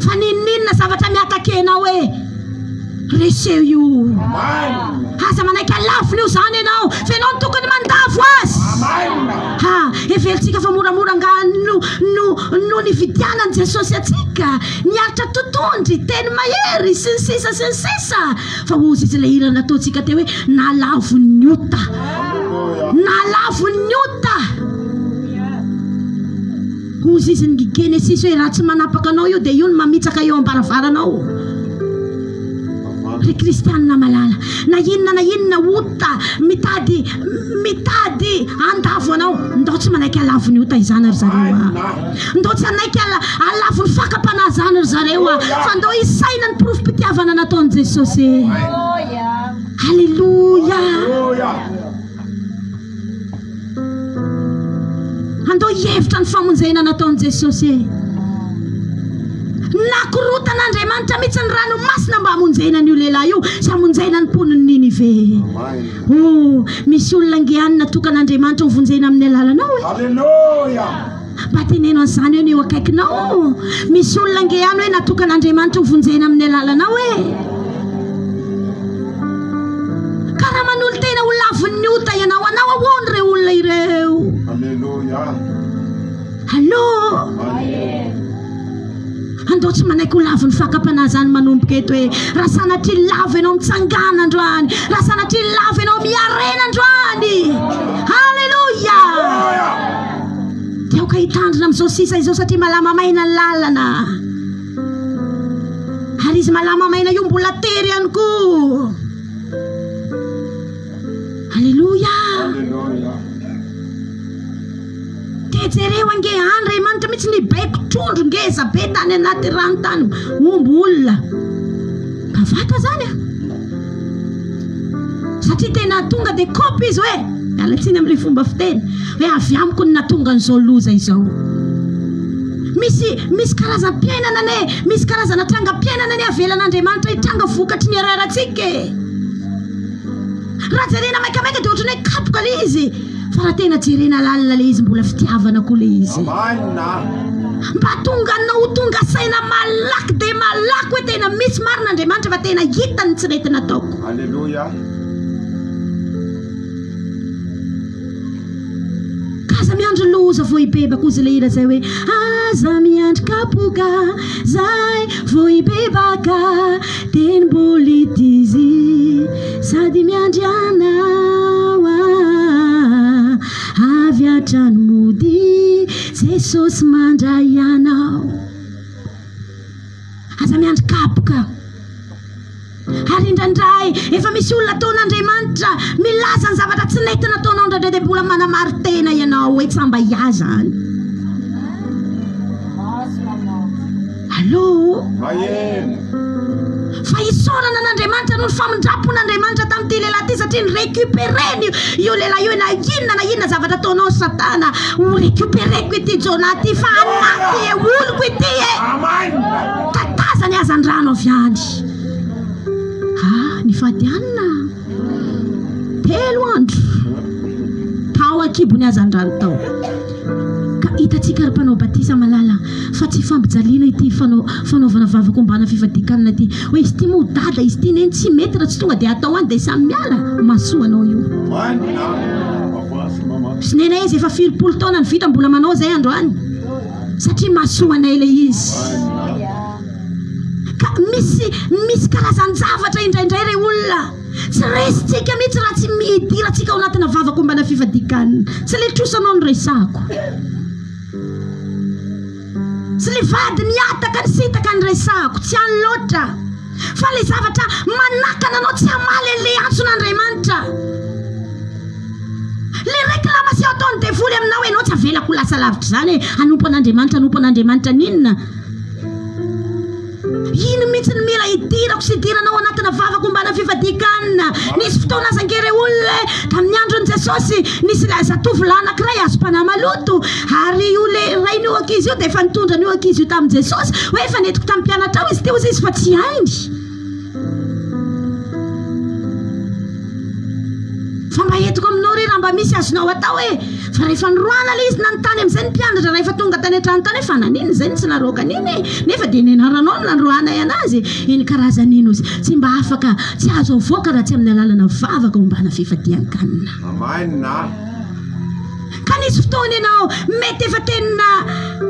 Fa ninninona zavatra miatakenao reseo io. Aza manaiky alafony io zany ianao fa ianao no tokony mandavo azy. Everitsika fa moramora nga no nividianany Jesosy atsika, niaritra totondry, teny mahery sy ny sisa fa ozy izy le hira nataontsika teo hoe nalavo ny ota, nalavo ny ota. Ozy izy ny Genesis hoe raha tsy manapaka anao io dia io no mamitsaka eo ambaravaranao. Ry kristianina malala, na inona ota mitady andavo anao, ndao tsy manaiky alavo ny ota izany ry zareo, ndao tsy anaiky alavo ny fakapana zany ry zareo, fa ndao isaina ny profim-pitiavana nataon'i Jesosy. Halleluja. Andao hevitra ny famonjena nataon'i Jesosy. Nakorotan'Andriamanitra mihitsy ny ranomasina mba hamonjena an'io lehilahy io sy hamonjena ny mponiny Ninive. Misy olona ngeany natokan'Andriamanitra ho vonjena amin'ny alalanao. Halleluja. Mba teneno an'izany eo akaikinao. Misy olona ngeany hoe natokan'Andriamanitra ho vonjena amin'ny alalanao karaha manolo tena ho lavon'ny ota ianao, anao ahoana ireo olona ireo? Halleluja. Allô. Andao tsy manaiky ho lavo ny fakapana zany manomboka eto hoe raha sanatria lavo ianao mitsangana androany, raha sanatria lavo ianao miarena androany. Halleluja. Teoka hitandrina amin'izao sisa izao satria malama maina ny lalana, ary izy malama maina io mbola tery ihany koa. Halleluja. Jereo ange Andriamanitra mihitsy ny baiko trondro ngeza be tany anaty rano tany omby olona bavata zany satria tena tonga dia kopy izy hoe alatsiny amin'ilay fomba fiteny hoe avy amiko ny natonga an'izao loza izao. Misy karazam-piainana misy karazana trangam-piainana avelan'Andriamanitra hitranga vokatry ny ararantsika. Raha jerena maikamaika dia ohatrany hoe kapoka le izy, fa raha tena jerena lalina le izy mbola fitiavana koa le izy. Mba tonga anao tonga saina malaky dia malaky hoe tena misy marin'Andriamanitra fa tena hitany tsy rety nataoko. Halleluja. Kaza miandro loza vao hibebaka ozy le hira zay hoe aza miandro kapoka zay vao hibebaka teny mboly izy sady miandry anao avy atrano mody Jesosy mandray anao. Aza miandro kapoka. Ary indraindray efa misy olona ataon'Andriamanitra milaza ny zavatra tsy nety nataonao indraindray dia mbola manamary tena ianao hoe tsy mba iazany. Allô. Fa isaorana n'Andriamanitra no famindrapon'Andriamanitra tamin'ity lehilahy ty satria ny récupéreny io lehilahy io na inona zavatra ataonao Satana ho récupéreko ity Jona ty fa anaty oloko ity tatazany azan-drano avy any. Ny fadianina 3 andro tao akibony azan-drano tao. Ka hitatsika ry mpanao batisa malala fa tsy fambijaliana ity fanaovana vavaka ombana fifadikanana ity hoe izy ty moa dada izy ty neny tsy mety raha tsy tonga dia atao any dia samy miala masoanao io. Sy nena izy efa 20 taona ny vita mbola manao zay androany satria masoanay le izy. Ka misy karazan-javatra indraindray re olona tsy resitsika mihitsy raha tsy midiratsika ao anatina vavaka ombana fifadikanana. Tsy le trosanao ny resako, tsy le vady ny ataka ny sitaka ny resako, tsy any loatra fa le zavatra manakana anao tsy hamaly le antson'Andriamanitra. Le réclamation ataony devoly aminao ianao tsy avelako lasa lavitra zany anompo an'Andriamanitra ninona ino mihitsy ny mila idirako sy idiranao anatina vavako mbana fifadikanina. Nisy fotoana azangere olona tamin'ny andron'i Jesosy nisy zatovolahy anankiray azo mpanamaloto ary io le ray ny ankizy io dia efa nitondra ny ankizy io tamin'i Jesosy hoe efa netiko tamin'ny mpianatra ao izy teo izy fa tsy hainy. Fa mba entiko aminao re raha mba misy azonao atao hoe fa rehefa niroana le izy nanontany amin'izay ny mpianatra rehefa tonga tany an-trano tany hoe fa nanino zay tsy naroaka niny nefa dia nianaranao no nandroanay anazy iny karazan'ino izy tsy mba afaka tsy azo avoaka raha tsy amin'ny alalana vavaka ombana fifadian-kanina. Ka nisy fotoana ianao mety efa tena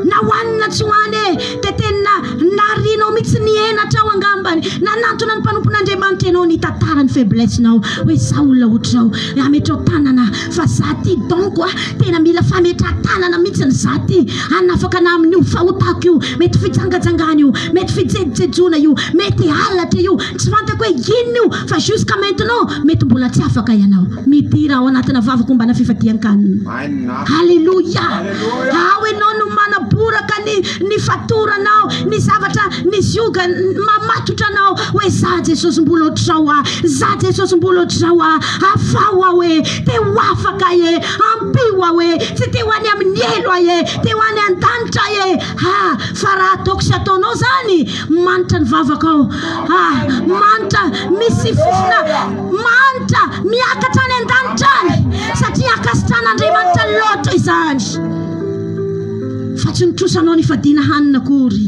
nahoanina tsy hoany dia tena narinao mihitsy ny henatra ao angambany nanantona ny mpanompon'Andriamanitra ianao ny tantarany faiblessenao hoe za olona ohatrao ametrao tanana fa za ty donc tena mila fametra-tanana mihitsy ny za ty anafaka na amin'io fahotako io mety fijangajangana io mety fijejejona io mety halatra io tsy fantako hoe inona io fa jusqu'à maintenant mety mbola tsy afaka ianao midira ao anatina vavako mbana fifadian-kanina. Halleluja. Ao ianao no manaboraka ny fatoranao ny zavatra ny zioga mamatotra anao hoe za Jesosy mbola ohatrao za Jesosy mbola ohatrao afao hoe te ho afaka ampio hoe tsy te ho any amin'ny elo te ho any an-danitra fa raha ataoko sy ataonao zany manitra ny vavaka ao manitra misy fofona manitra miakatra any an-danitra any satria akasitran'Andriamanitra loatra izany fa tsy nitrosanao ny fadiana hanina akory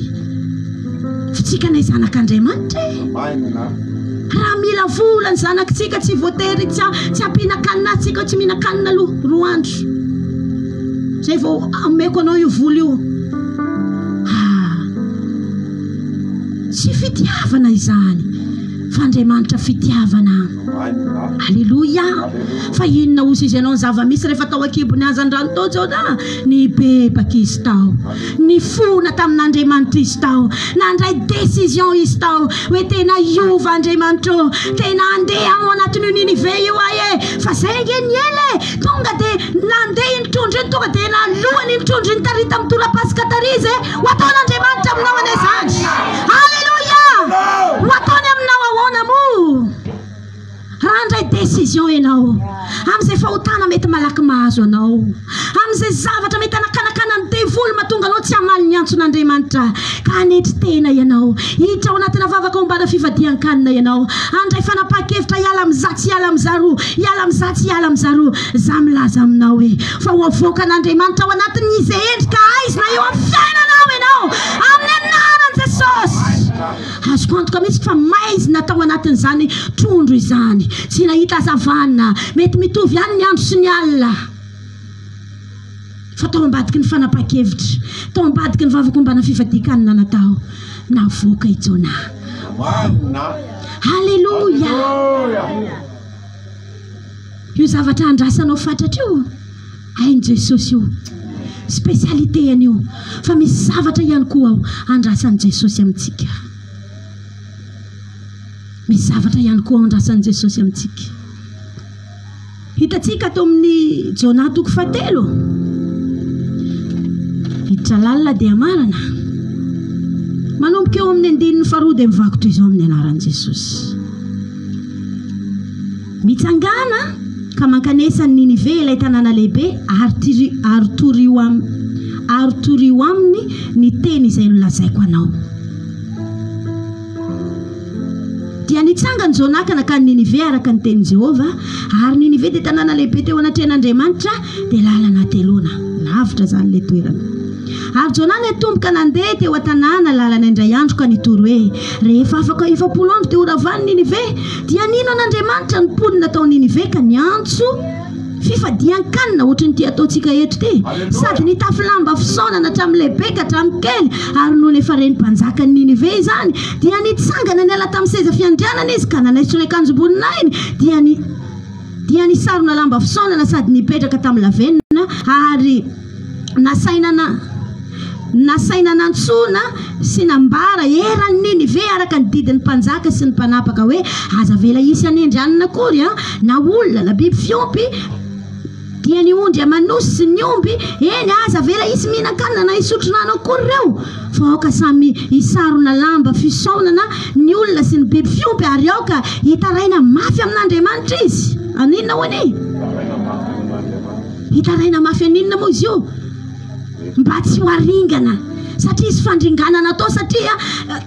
fitsika nay zanak'Andriamanitra raha mila vola ny zanakitsika tsy voatery tsy ampina-kanina tsika tsy mihina-kanina roa andro zay vao ameko anao io vola io tsy fitiavana izany fa Andriamanitra fitiavana. Halleluja. Fa inona ozy izy ianao ny zava-misy rehefa tao akibony azan-drano tao zao ny bebaka izy tao ny fona tamin'Andriamanitra izy tao nandray décision izy tao hoe tena iova Andriamanitra tena andeha ao anatin'io Ninive io fa zay nge ny ele tonga dia nandeha nitondry iny tonga dia nalohany nitondry ny tarita amin'ny torapasika tarizy ho ataon'Andriamanitra aminao an'izany. Halleluja. Ho ataony aminao ahoana mo raha ndray décision ianao amin'izay fahotana mety malaky mahazo anao amin'izay zavatra mety anakanakana ny devoly mahatonga anao tsy hamaly ny antson'Andriamanitra ka anetry tena ianao hiditra ao anatina vavaka ombana fifadian-kanina ianao andray fanapahan-kevitra hiala amin'za tsy hiala amin'za roa hiala amin'za tsy hiala amin'za roa za milaza aminao hoe fa ho avoaka an'Andriamanitra ao anatin'izay endrika aizina eo amin'ny fiainanao ianao amin'ny anaran'i Jesosy. Azoko antoka mihitsy fa maizina tao anatin'izany trondro izany tsy nahita hazavana mety mitovy ihany ny andro sy ny alina fa tao ambadiky ny fanapahan-kevitra tao ambadiky ny vavaka ombana fifadian-kanina natao navoaka ijona. Halleluja. Io zavatra andrasanao fatratra io hainy Jesosy io spécialité an'io fa misy zavatra ihany koa ao andrasan'i Jesosy amintsika misy zavatra ihany koa andrasan'i Jesosy amintsika. Hitatsika tao amin'ny Jona toko 7 hiditra lalina dia marana manomboka eo amin'ny 9 dia mivakotra izao amin'ny anaran'i Jesosy mitsangana ka mankanesa ny Ninive ilay tanàna lehibe ary torio aminy ny teny izay nolazaiko anao. Dia nitsangana Jona ka nakany Ninive araka ny teny Jehova ary Ninive dia tanàna lehibe teo anatrehan'Andriamanitra dia lalana telona lavitra zany le toerana ary Jona netomboka nandeha teo an-tanàna lalana indray andro ka nitory hoe rehefa afaka 70 andro dia ho ravany Ninive dia nino an'Andriamanitra ny ponina tao Ninive ka niantso fifadian-kanina ohatry ny ty ataontsika eto ty sady nitafy lamba fisaonana hatramin'ilay be ka hatramin'ny kely ary noho ny efa renim-panjaka ny Ninive izany dia nitsangana ny ala tamin'ny seza fiandrianana izy ka nanaiso ny akanjo-bonina iny dia nisarona lamba fisaonana sady nipetraka tamin'ny lavenina ary nasaina nantsona sy nambara eran'ny Ninive araka ny didin'ny mpanjaka sy ny mpanapaka hoe aza vela isy anendry anina akory na olona na biby fiompy dia ny ondry amanosy sy ny omby eny aza vela isy mihinan-kanina na isotro rano akory reo fa aoka samy isarona lamba fisaonana ny olona sy ny biby fiompy ary aoka hitaraina mafy amin'Andriamanitra izy. Aninona hoany? Hitaraina mafy aninona moa izy io? Mba tsy ho aringana satria izy fandringanana atao satria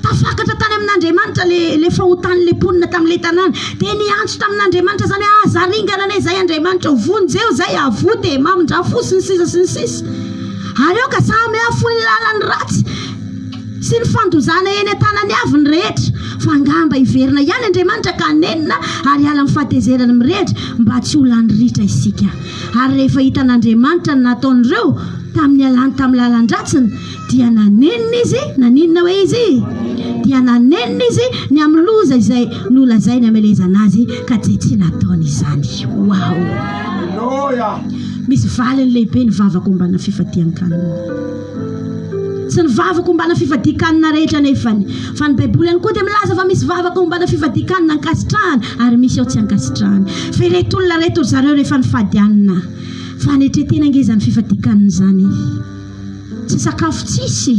tafakatra tany amin'Andriamanitra le fahotany le ponina tamin'ilay tanàna dia niantso tamin'Andriamanitra zany aza aringana ane zay Andriamanitra vonjeo zay avody mamondrafo sy ny sisa sy ny sisa ary aoka samy afo ny lalany ratsy sy ny fandozana eny an-tanany avy ny rehetra fa angamba iverina ihany Andriamanitra ka nenina ary ala amin'ny fahatezerana mirehitra mba tsy ho lany ritra isika. Ary rehefa hitan'Andriamanitra ny nataon'ireo tamin'ny alany tamin'ny lalan-dratsiny dia nanenina izy naninona hoe izy dia nanenina izy ny amin'ny loza izay nolazainy amelezana azy ka dia tsy nataony izany. Wow! Misy valiny lehibe ny vavako mbana fifadian-kanina sy ny vavako mbana fifadian-kanina rehetra nefany fa ny baiboly ihany koa dia milaza fa misy vavako mbana fifadian-kanina ankasitrahana ary misy ao tsy ankasitrahana fa ireto olona reto zareo rehefa nifadianina fa netretena nge zany fifadian-kanina zany tsy sakafo tsisy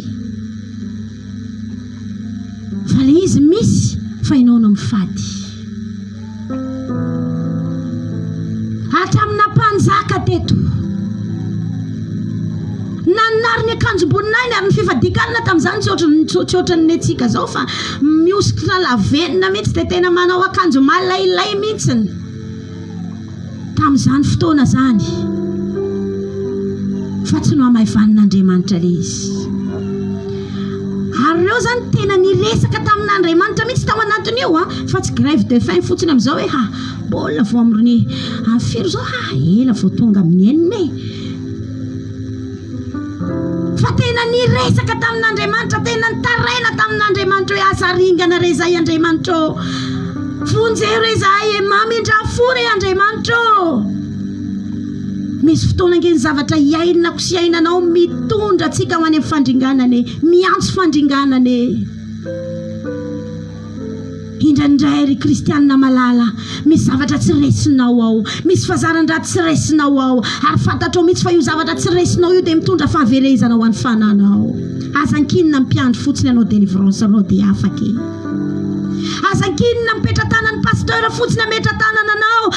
fa le izy misy fa ianao no mifady. Hatramina mpanjaka teto nanary ny akanjom-boninahiny ary ny fifadian-kanina tamin'izany tsy ohatran'ny antsika zao fa miositra lavenina mihitsy dia tena manao akanjo malailay mihitsiny tamin'izany fotoana zany fa tsy no hamaivanin'Andriamanitra le izy. Ary reo zany tena niresaka tamin'Andriamanitra mihitsy tao anatin'io fa tsy grève de faim fotsiny amin'izao hoe mbola vao amin'irony firy zao ela vao tonga amin'ny enina fa tena niresaka tamin'Andriamanitra tena nitaraina tamin'Andriamanitra hoe asa ringana re zay Andriamanitra vonjeo re zay mamindrafo re Andriamanitra. Misy fotoana nge ny zavatra iainako sy iainanao mitondra atsika ho any amin'ny fandringanane miantso fandringanane indraindray ry kristianina malala misy zavatra tsy resinao ao misy fahazaran-draha tsy resinao ao ary fantatrao mihitsy fa io zavatra tsy resinao io dia mitondra fahaverezana ho an'ny fananao. Azan-kinina mpiandro fotsiny anao délivrance anao dia afaka azan-kinina mipetra tanany pasteur fotsiny ametra tanana anao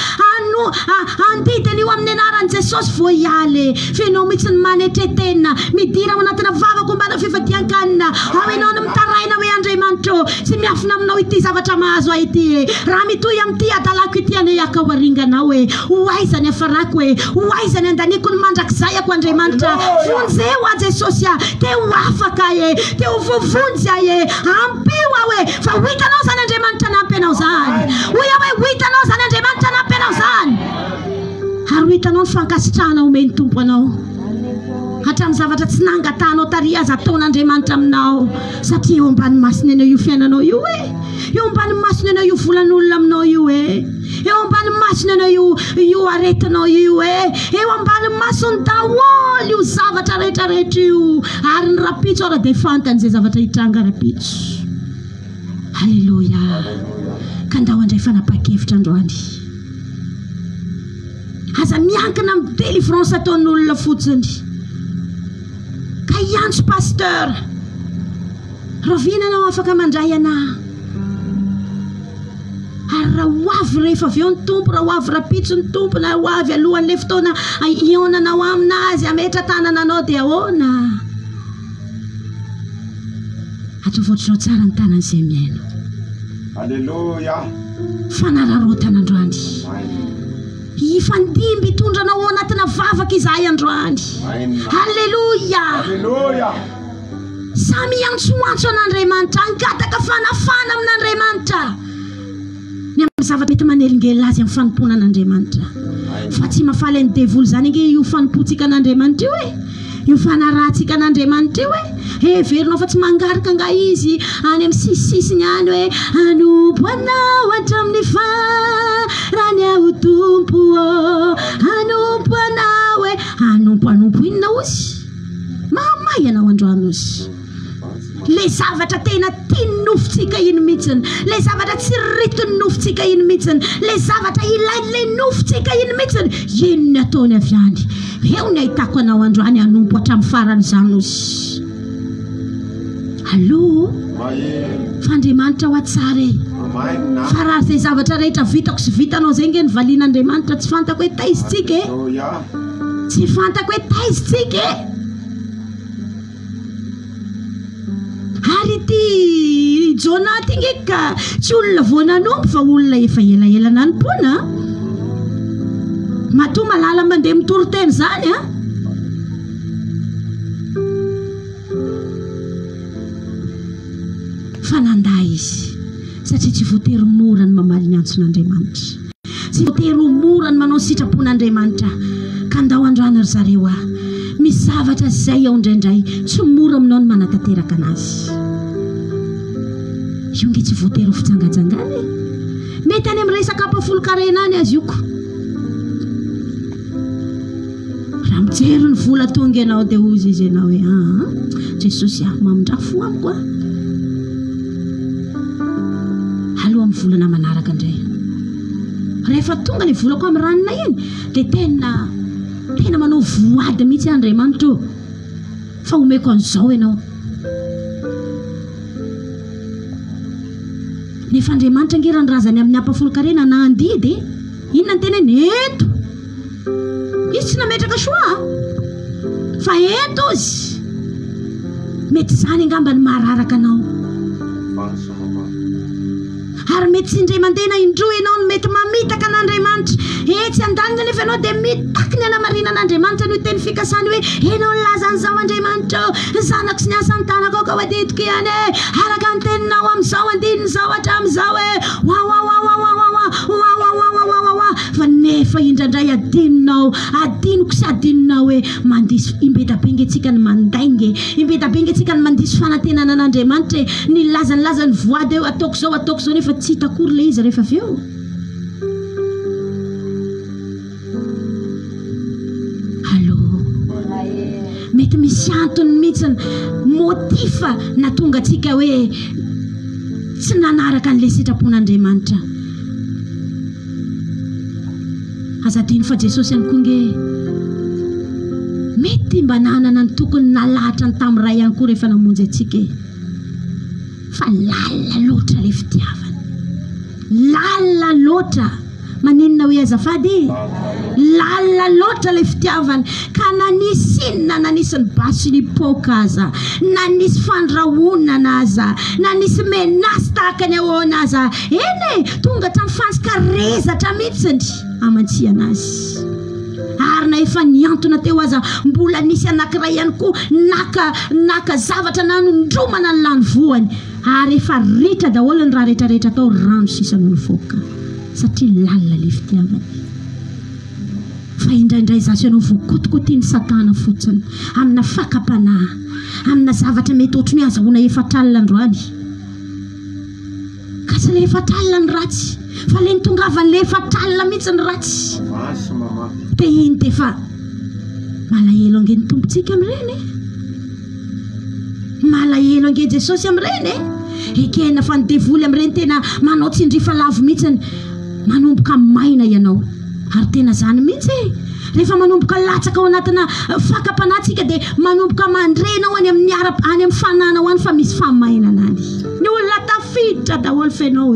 andidiny io amin'ny anaran'i Jesosy vo ialy fa ianao mihitsy ny manetretena midira ao anatina vavako mbana fifadian-kanina ao ianao no mitaraina hoe Andriamanitra tsy miafina aminao ity zavatra mahazo ahy ity raha mitohy amin'ity adalako ity ane aka ho aringanao hoaizany afarako hoaizany andaniko ny mandrakizayako Andriamanitra vonjeo a Jesosy teo afaka teo vovonjy ampio aho fa ho hitanao zany Andriamanitra nampy anao zany ho hitanao zany Andriamanitra nampy anao zany ary ho hitanao ny fankasitrahana omeny tompo anao hatramin'ny zavatra tsy nangatanao taria aza ataon'Andriamanitra aminao satria eo ambany masina anao io fiainanao io eo ambany masina anao io volan'olona aminao io eo ambany masina anao io aretinao io eo ambany masony daholo io zavatra rehetrarehetra io ary ny rapitso ara dia fantany zay zavatra hitranga rapitso. Halleluja. Ka ndao andray fanapa-kevitra androany aza miankina amin'ny délivrance ataon'olona fotsiny ka iantso pasteur rovinanao afaka mandray anahy ary raha ho avy rehefa avy eo ny tompo raha ho avy rapitso ny tompo na ho avy alohan'ilay fotoana ionanao aminazy ametra tanana anao dia ahoana atrovoatrao tsara ny tanan'izay miaino. Alleluia. Fanararotana androany ifandimby hitondranao ao anatina vavaka izahay androany. Halleluja. Alleluia. Samy iantsoantso an'Andriamanitra angataka fanafana amin'Andriamanitra ny amin'ny zavatra mety manelingela azy amin'ny fanompona an'Andriamanitra fa tsy mahafaly ny devoly zany nge io fanompontsika an'Andriamanitra io io fanarahantsika an'Andriamanitra io verinao fa tsy mangaraka nga izy any amin'ny sisisiny any hoe anompo anao hatramin'ny farany aho tompo anompo anao anompo inona ozy mamay anao androany ozy le zavatra tena tiany nofontsika iny mihitsiny, le zavatra tsy ritony nofontsika iny mihitsiny, le zavatra ilain'le nofontsika iny mihitsiny, ino ny ataony avy any. Eo ny ahitako anao androany anompo hatramin'ny faran'izany ozy. Allo fandriamanitra ho atsara e. Fa raha izay zavatra rehetra vitako sy vitanao zay nge ny valian'Andriamanitra tsy fantako hoe taizitsika e, tsy fantako hoe taizitsika e. Ary ty Jonah ty nge ka tsy olona voananompo fa olona efa elaela nanompoana. Matoa malala mandeha mitoroteny zany a. Fa nanda izy satria tsy voatery mora ny mamaly ny antson'Andriamanitra, tsy voatery mora ny manao sitrapon'Andriamanitra. Ka andao androany ry zareo a, misy zavatra zay ao indraindray tsy mora aminao ny manatanteraka anazy. Io nge tsy voatery ho fitsangajangany, mety any amin'ny resaka ampafolo-karena any azy ioko. Raha mijery ny vola tonga ianao dia ozy izy ianao hoe Jesosy mamindra fo amiko a. Aloha amin'ny volana manaraka indray, rehefa tonga ny volako amin'ny ranona iny dia tena manao voady mihitsy Andriamanitra fa omeko an'izao ianao. Nefa Andriamanitra nge ranodrazany amin'ny ampafolo-karena na andidy, inona ny tena ny eto. Izy tsy nametraka soa fa eto izy. Mety zany angamba ny mahararaka anao. Ary mety tsy indray mandeha na indroa ianao no mety mamitaka an'Andriamanitra. Tsy andalina nefa ianao dia mitaky ny anamarinana an'Andriamanitra no teny fikasany hoe ianao ny lazan'izao Andriamanitra, zanako sy ny asan'ny tanako ka voadidiko ihany e, araka ny teninao amin'izao andinizao hatramin'izao e. Fa nefa indrandray adinoko sy adininao hoe mandisy imbedabe ngetsika ny mandainge, imbedabe ngetsika ny mandisy fanantenana an'Andriamanitra ny lazany voady eo ataoko zao nefa tsy hitakory le izy rehefa avy eo. Allo mety misy antony mihitsy motifa na tonga atsika hoe tsy nanaraka an'le sitrapon'Andriamanitra. Azadino fa Jesosy ihany koa nge mety mba nanana ny tokony nalahatra ny tamin'iray ihany koa rehefa namonjy atsika e. Fa lala loatra le fitiavana, lala loatra. Maninona hoe azafady? Lala loatra le fitiavana. Ka nanisy inona, nanisy ny basy ny poka aza, nanisy fandrahonana aza, nanisy menasy tahaka ny ahoana aza, eny tonga hatramin'ny fansikarezatra mihitsiny amantsy anazy. Ary na efa niantona teo aza mbola nisy anankiray ihany koa naka zavatra nanondromana ny lany voany, ary efa ritra daholo ny raha rehetrarehetra atao rano sisa noho ny voaka, satria lalina le fitiavana. Fa indraindray zasy ianao voakotokotiany Satana fotsiny amina fakapanahy, amina zavatra mety ohatry ny azahoana efatralina androany. Ka tsy le efatralina ny ratsy, fa le nitongavan'le efatralina mihitsy ny ratsy. Dia iny dia fa malahelo ange ny tompontsika amin'ireny, malahelo ange Jesosy amin'ireny ekena fa ny devoly amin'ireny tena manao tsindrifa lavo mihitsy, manomboka maina ianao. Ary tena zany mihitsy rehefa manomboka latsaka ao anatina fakapanatsika dia manomboka mandrenao any amin'ny fananao any fa misy famainana any. Ny olona tafiditra daholo fenao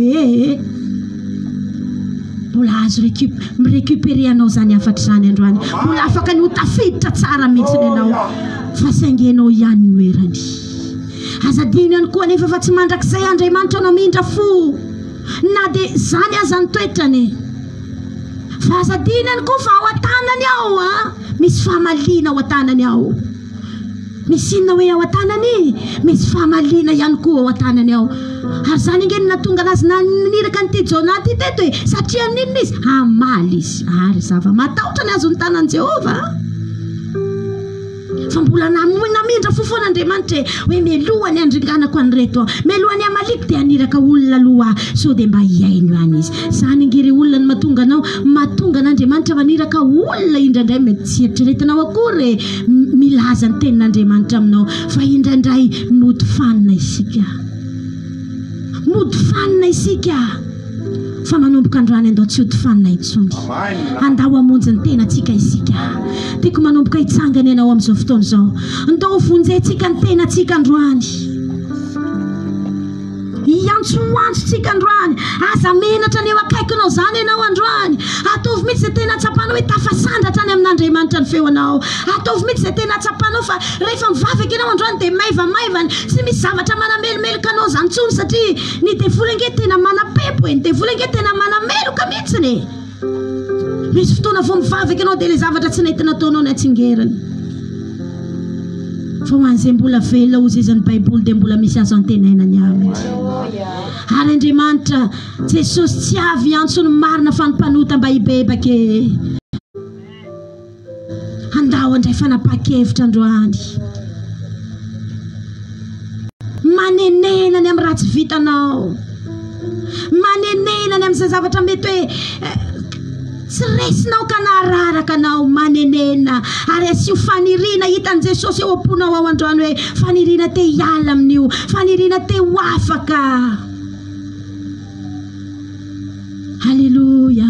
mbola azo mirécupérer anao zany afatra zany androany, mbola afaka ny ho tafiditra tsara mihitsy ianao fa saingenao ihany noerany. Azadino ihany koa nefa fa tsy mandrakizay Andriamanitra anao mindra fo, na dia zany aza ny toetrany. Fa azadino ihany koa fa ao an-tanany ao misy fahamaliana ao an-tanany ao. Misy inona hoe ao an-tanany? Misy fahamaliana ihany koa ao an-tanany ao. Ary zany nge natonga anazy naniraka nyty Jonah ty teto hoe satria ninona izy? Hamaly izy. Ary zava-matahotra ny azony tanan' Jehova. Fa mbola namindra fofon'Andriamanitra hoe melohany andringanako an'ireto melohany amaliky dia aniraka olona aloha so dia mba hiaino ihany izy zany ngiry olona ny mahatonga an'Andriamanitra maniraka olona indraindray mety tsy eritreretinao akory milaza ny tenin'Andriamanitra aminao fa indraindray mody fanina isika fa manomboka androany andao tsy hody fanina intsony andao hamonjy ny tenantsika isika tiako manomboka hitsangana ianao amin'izao fotoana izao andao vonjentsika ny tenantsika androany iantsoantsika androany aza menatra ny eo akaikinao zany ianao androany atovy mitsy izay tena tsapanao hoe tafasandratra any amin'Andriamanitra ny feonao atovy mitsy izay tena tsapanao fa rehefa mivavaka ianao androany dia maivamaivany sy misy zavatra manamelomeloka anao zany tsony satria ny devoly ange tena manapepo ny devoly ange tena manameloka mihitsiny misy fotoana vao mivavaka ianao dia le zavatra tsy nahita nataonao ny atsingerany fa ho an'izay mbola velona ozy izany baiboly dia mbola misy azo antenainany aminy ary Andriamanitra Jesosy tsy avy antsony marina fanimpanota mba hibebaka andao andray fanapa-kevitra androany manenenany amin'ny raha tsy vitanao manenenany amin'izay zavatra mety hoe tsy resinao ka nahararaka anao manenena ary asio faniriana hitan'i Jesosy eo amponao ao androany hoe faniriana te hiala amin'io faniriana te ho afaka Halleluja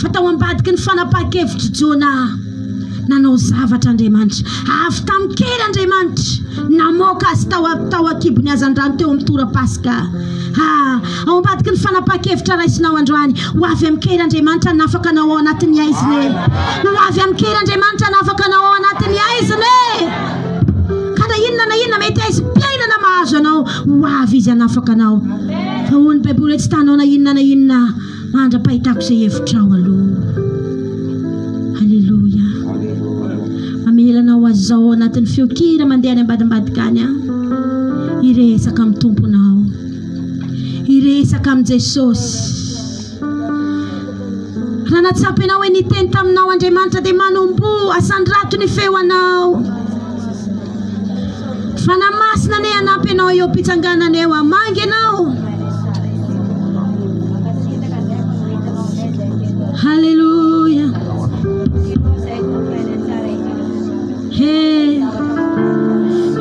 fa tao ambadiky ny fanapa-kevitra Jona nanao zavatra Andriamanitra avy tamin'ny kely Andriamanitra namoaka azy tao akibony azan-drano teo amin'ny tora-pasika ao ambadiky ny fanapa-kevitra raisinao androany ho avy amin'ny kely Andriamanitra nafaka anao ao anatin'ny aiziny ho avy amin'ny kely Andriamanitra nafaka anao ao anatin'ny aiziny kada inona na inona mety aizy piainana mahazo anao ho avy izy anafaka anao fa hoy ny baiboly hoe tsy tanao na inona mandra-pahitako izay hevitrao aloha Halleluja mamelanao azy zao anatin'ny fiokira mandeha any ambadimbadika any iresaka amin'ny tomponao iresaka amin'ny Jesosy raha natsapy ianao hoe niteny taminao Andriamanitra dia manombo asandrato ny feonao fa namasina ne hanampy ianao eo mpitsanganana eo amangy ianao Halleluja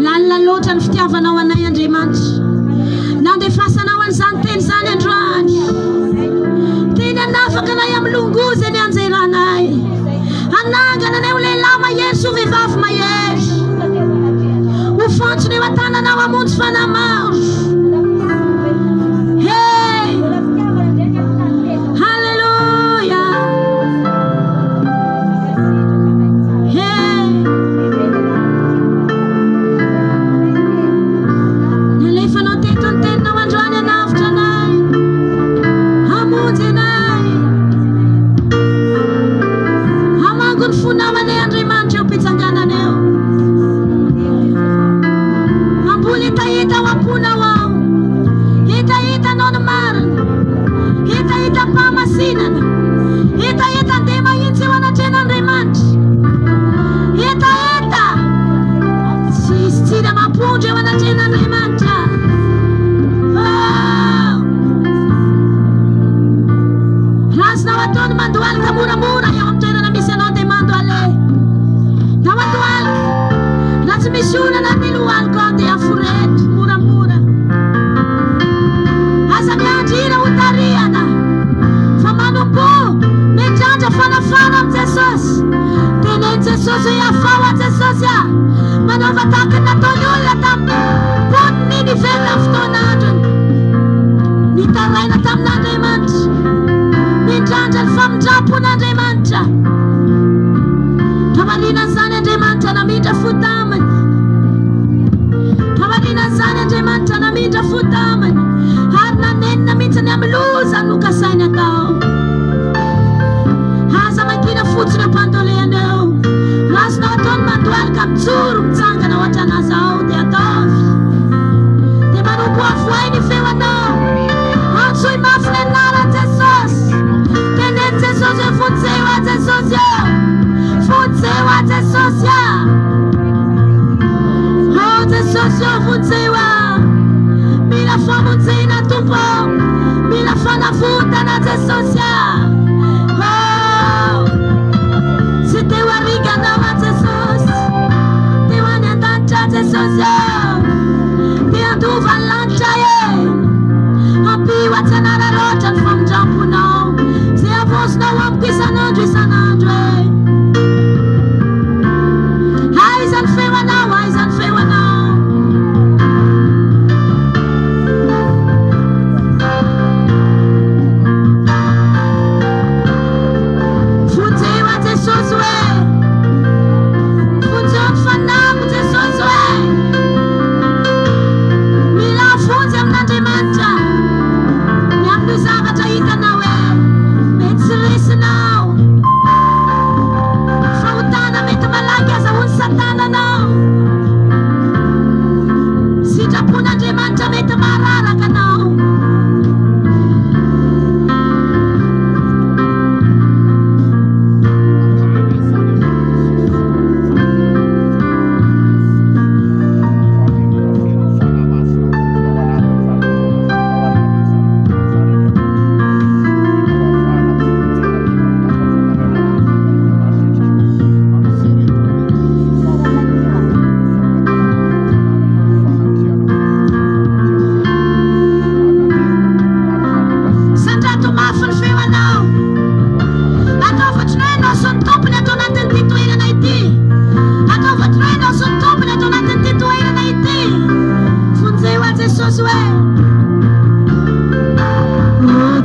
lalina loatra ny fitiavanao anay Andriamanitra nandefasanao an'izany teny zany androany teny anafaka anay amin'ny longozany anjeranay anangana anay ho lehilahy mahery sy ho vehivavy mahery ho fantsony eo an-tananao hamonjy fanamaro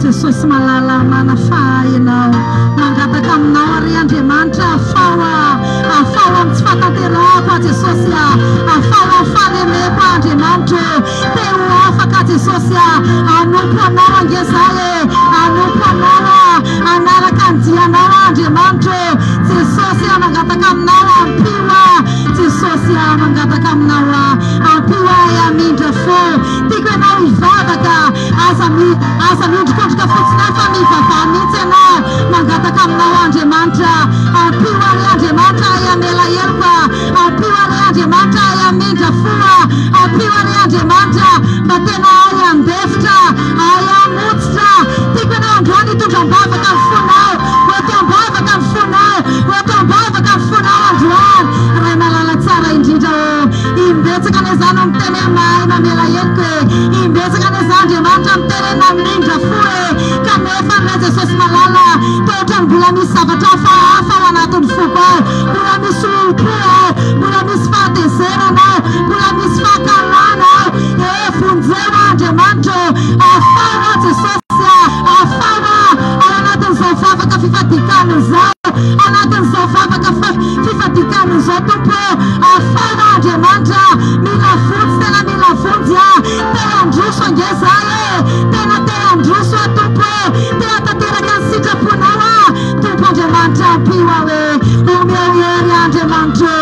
Jesus malala mana fainao mangataka aminao ary Andriamanitra afawa mitsifataterako Jesosy afawa fanemeko Andriamanitra teo afaka Jesosy anompo anao angezahy anompo anao anaraka ny dianao Andriamanitra Jesosy mangataka aminao ampiwa Jesosy mangataka aminao ampiwa amindra fo tiako ianao ivavaka aza miondrikondrika fotsiny fa mivavah mihitsy ianao mangataka aminao Andriamanitra ampiwa ry Andriamanitra amela heloka ampiwa ry Andriamanitra amindra foa ampiwa ry Andriamanitra mba tena ay andefitra ay amotsitra tiako ianao androany hitondram-bavaka ny fonao oetoam-bavaka ny fonao oetoam-bavaka ny fonao androany ray malala tsara indrindra imbetsaka ny zany miteny mahay mamela heloka imbetsaka ny zany Andriamanitra miteny namindra foe kanefa ny Jesosy malala toetra ny mbola misy zavatra hafa ao anatin'ny foko ao mbola misy lompo ao mbola misy fahatezerana ao mbola misy fahakalana ao vonjeo Andriamanitra afawa Jesosy afawa ao anatin'izao vavaka fifadikan'izao anatin'izao vavaka fifadikan'izao tompo afawa Andriamanitra mila vonjy tena mila vonjy te androso angezahy te androso tompo te atateraka ny sitraponao tompo Andriamanitra ampiwa omeo hery Andriamanitra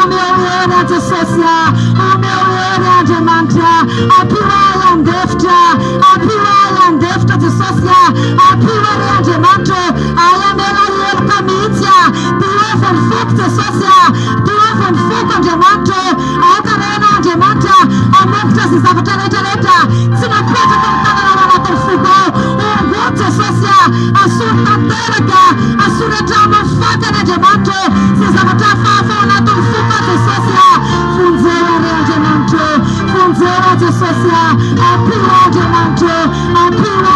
omeo hery Jesosy omeo hery Andriamanitra ampiwa andefitra Jesosy ampiwa ry Andriamanitra ayamela heloka mihitsy diova ny foko Jesosy diova ny foko Andriamanitra aokarena Andriamanitra amokotra zay zavatra rehetrarehetra tsy napetraka ny tanana ao anatin'ny foko ao ongo Jesosy asony tanteraka asoretra mafakany Andriamanitra zay zavatra hafahafa ao anatin'ny foko Jesosy vonjeo ry Andriamanitra vonjeo Jesosy ampiwa Andriamanitra ampiwa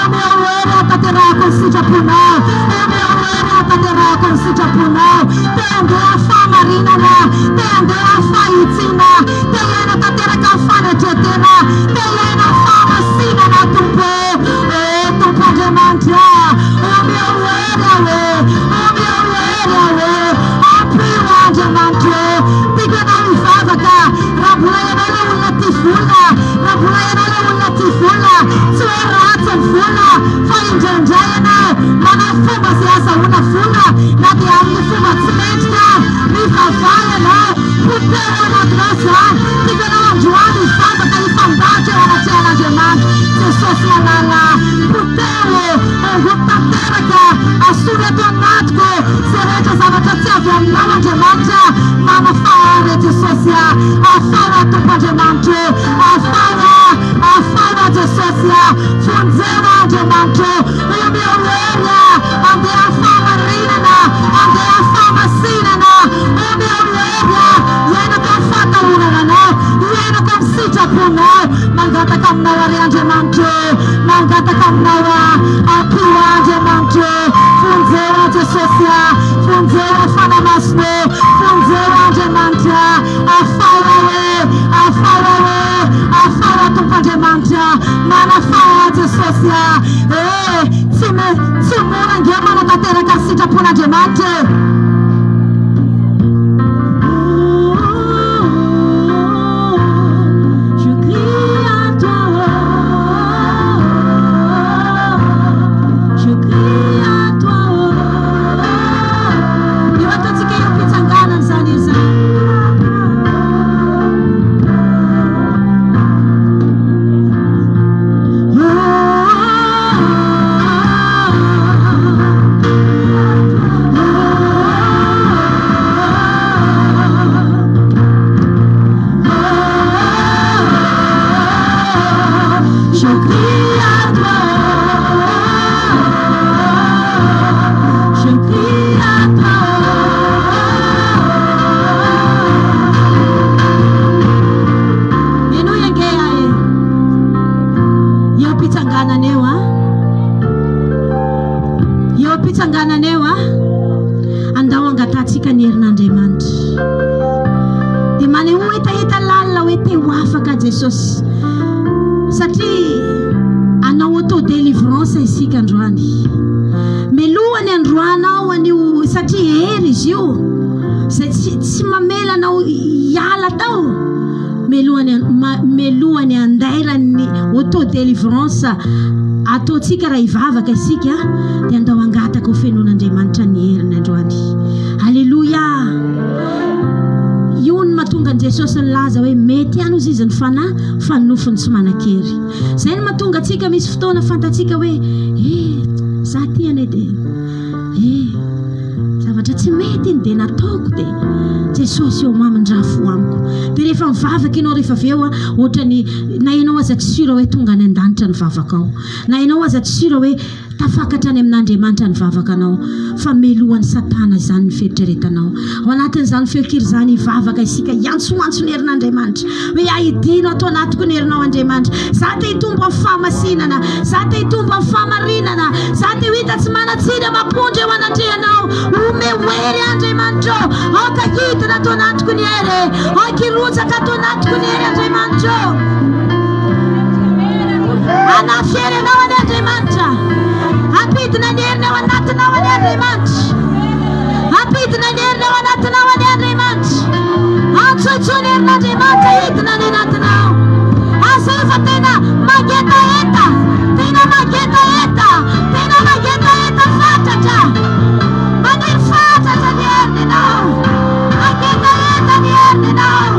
omeo hery ataterako ny sitraponao omeo hery ataterako ny sitraponao te andeha famarinana te andeha fahitsina te iaina tateraka ny fanetretena te iaina famasinana tompo tompo Andriamanitra omeo hery ampiwa Andriamanitra tiako ianao mivavaka raha mbola ianao le olona tia vola raha mbola ianao le olona tia vola tsy hoe ratsy ny vola fa indraindray ianao manao fomba zay azahoana vola na dia amin'ny fomba tsy mendrika mivavaha ianao poteo anatinao zany tiako ianao androany mivavaka ifambatra eo anatrehan'Andriamanitra Jesosy malala poteo ongo tanteraka asony eto anatiko zay rehetra zavatra tsy avy aminao sitrapon'Andriamanitra. Satria anao auto délivrance isika androany. Melohany androanao anio satria hery izy io. Zay tsy mamela anao hiala tao. Melohany andairany auto délivrance ataotsika raha hivavaka isika dia andao angataka ho fenon'Andriamanitra ny heriny androany. Alleluia. Io ny mahatonga Jesosy nilaza hoe mety ihany ozy izy ny fanofiny tsy manan-kery. Zay ny mahatonga antsika misy fotoana fantatsika hoe za ty ane dia zavatra tsy mety iny dia nataoko dia Jesosy eo mamindrafo amiko. Dia rehefa mivavaka ianao rehefa avy eo ohatrany na ianao aza tsy sira hoe tonga any an-danitra ny vavaka ao, na ianao aza tsy sira hoe tafakatra any amin'Andriamanitra ny vavakanao, fa melohan'ny Satana izany ny feritreretanao. Ao anatin'izany feokiry izany hivavaka isika iantsoantso ny herin'Andriamanitra hoe ahidino atao anatiko ny herinao Andriamanitra. Za te hitombo amin'ny fahamasinana, za te hitombo amin'ny fahamarinana, za te ho hita tsy manatsiny mampondra eo anatrehanao. Ome hery Andriamanitra, ankahidina atao anatiko ny hery, ankirotsaka atao anatiko ny hery Andriamanitra. Anafiery anao any Andriamanitra, ampidina ny herinao anatinao any Andriamanitra, ampidina ny herinao anatinao any Andriamanitra, antsointsony herin'Andriamanitra hidina ny anatinao. Asa efa tena magetaeta, tena magetaeta, tena magetaeta fatratra, maniry fatratra ny herinao, magetaeta ny herinao.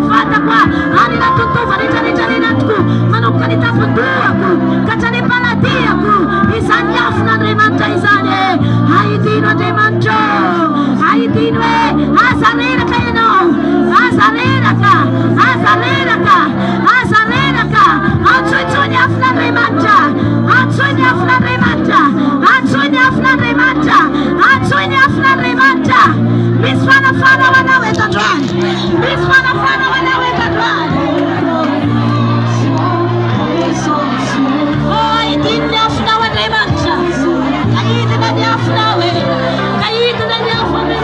fata kwa ani na tutufa ni natku manuka ni tapundua ku kachani paladia ku isani afna remanta isane haitino de manjo haitinwe asarera kaino asarera ka atsunya afna remanta Misfana fana wanaweka dran. Misfana fana wanaweka dran. Oh, idin afna wanemanta. Kaidi na afna we. Kaidi na afna we.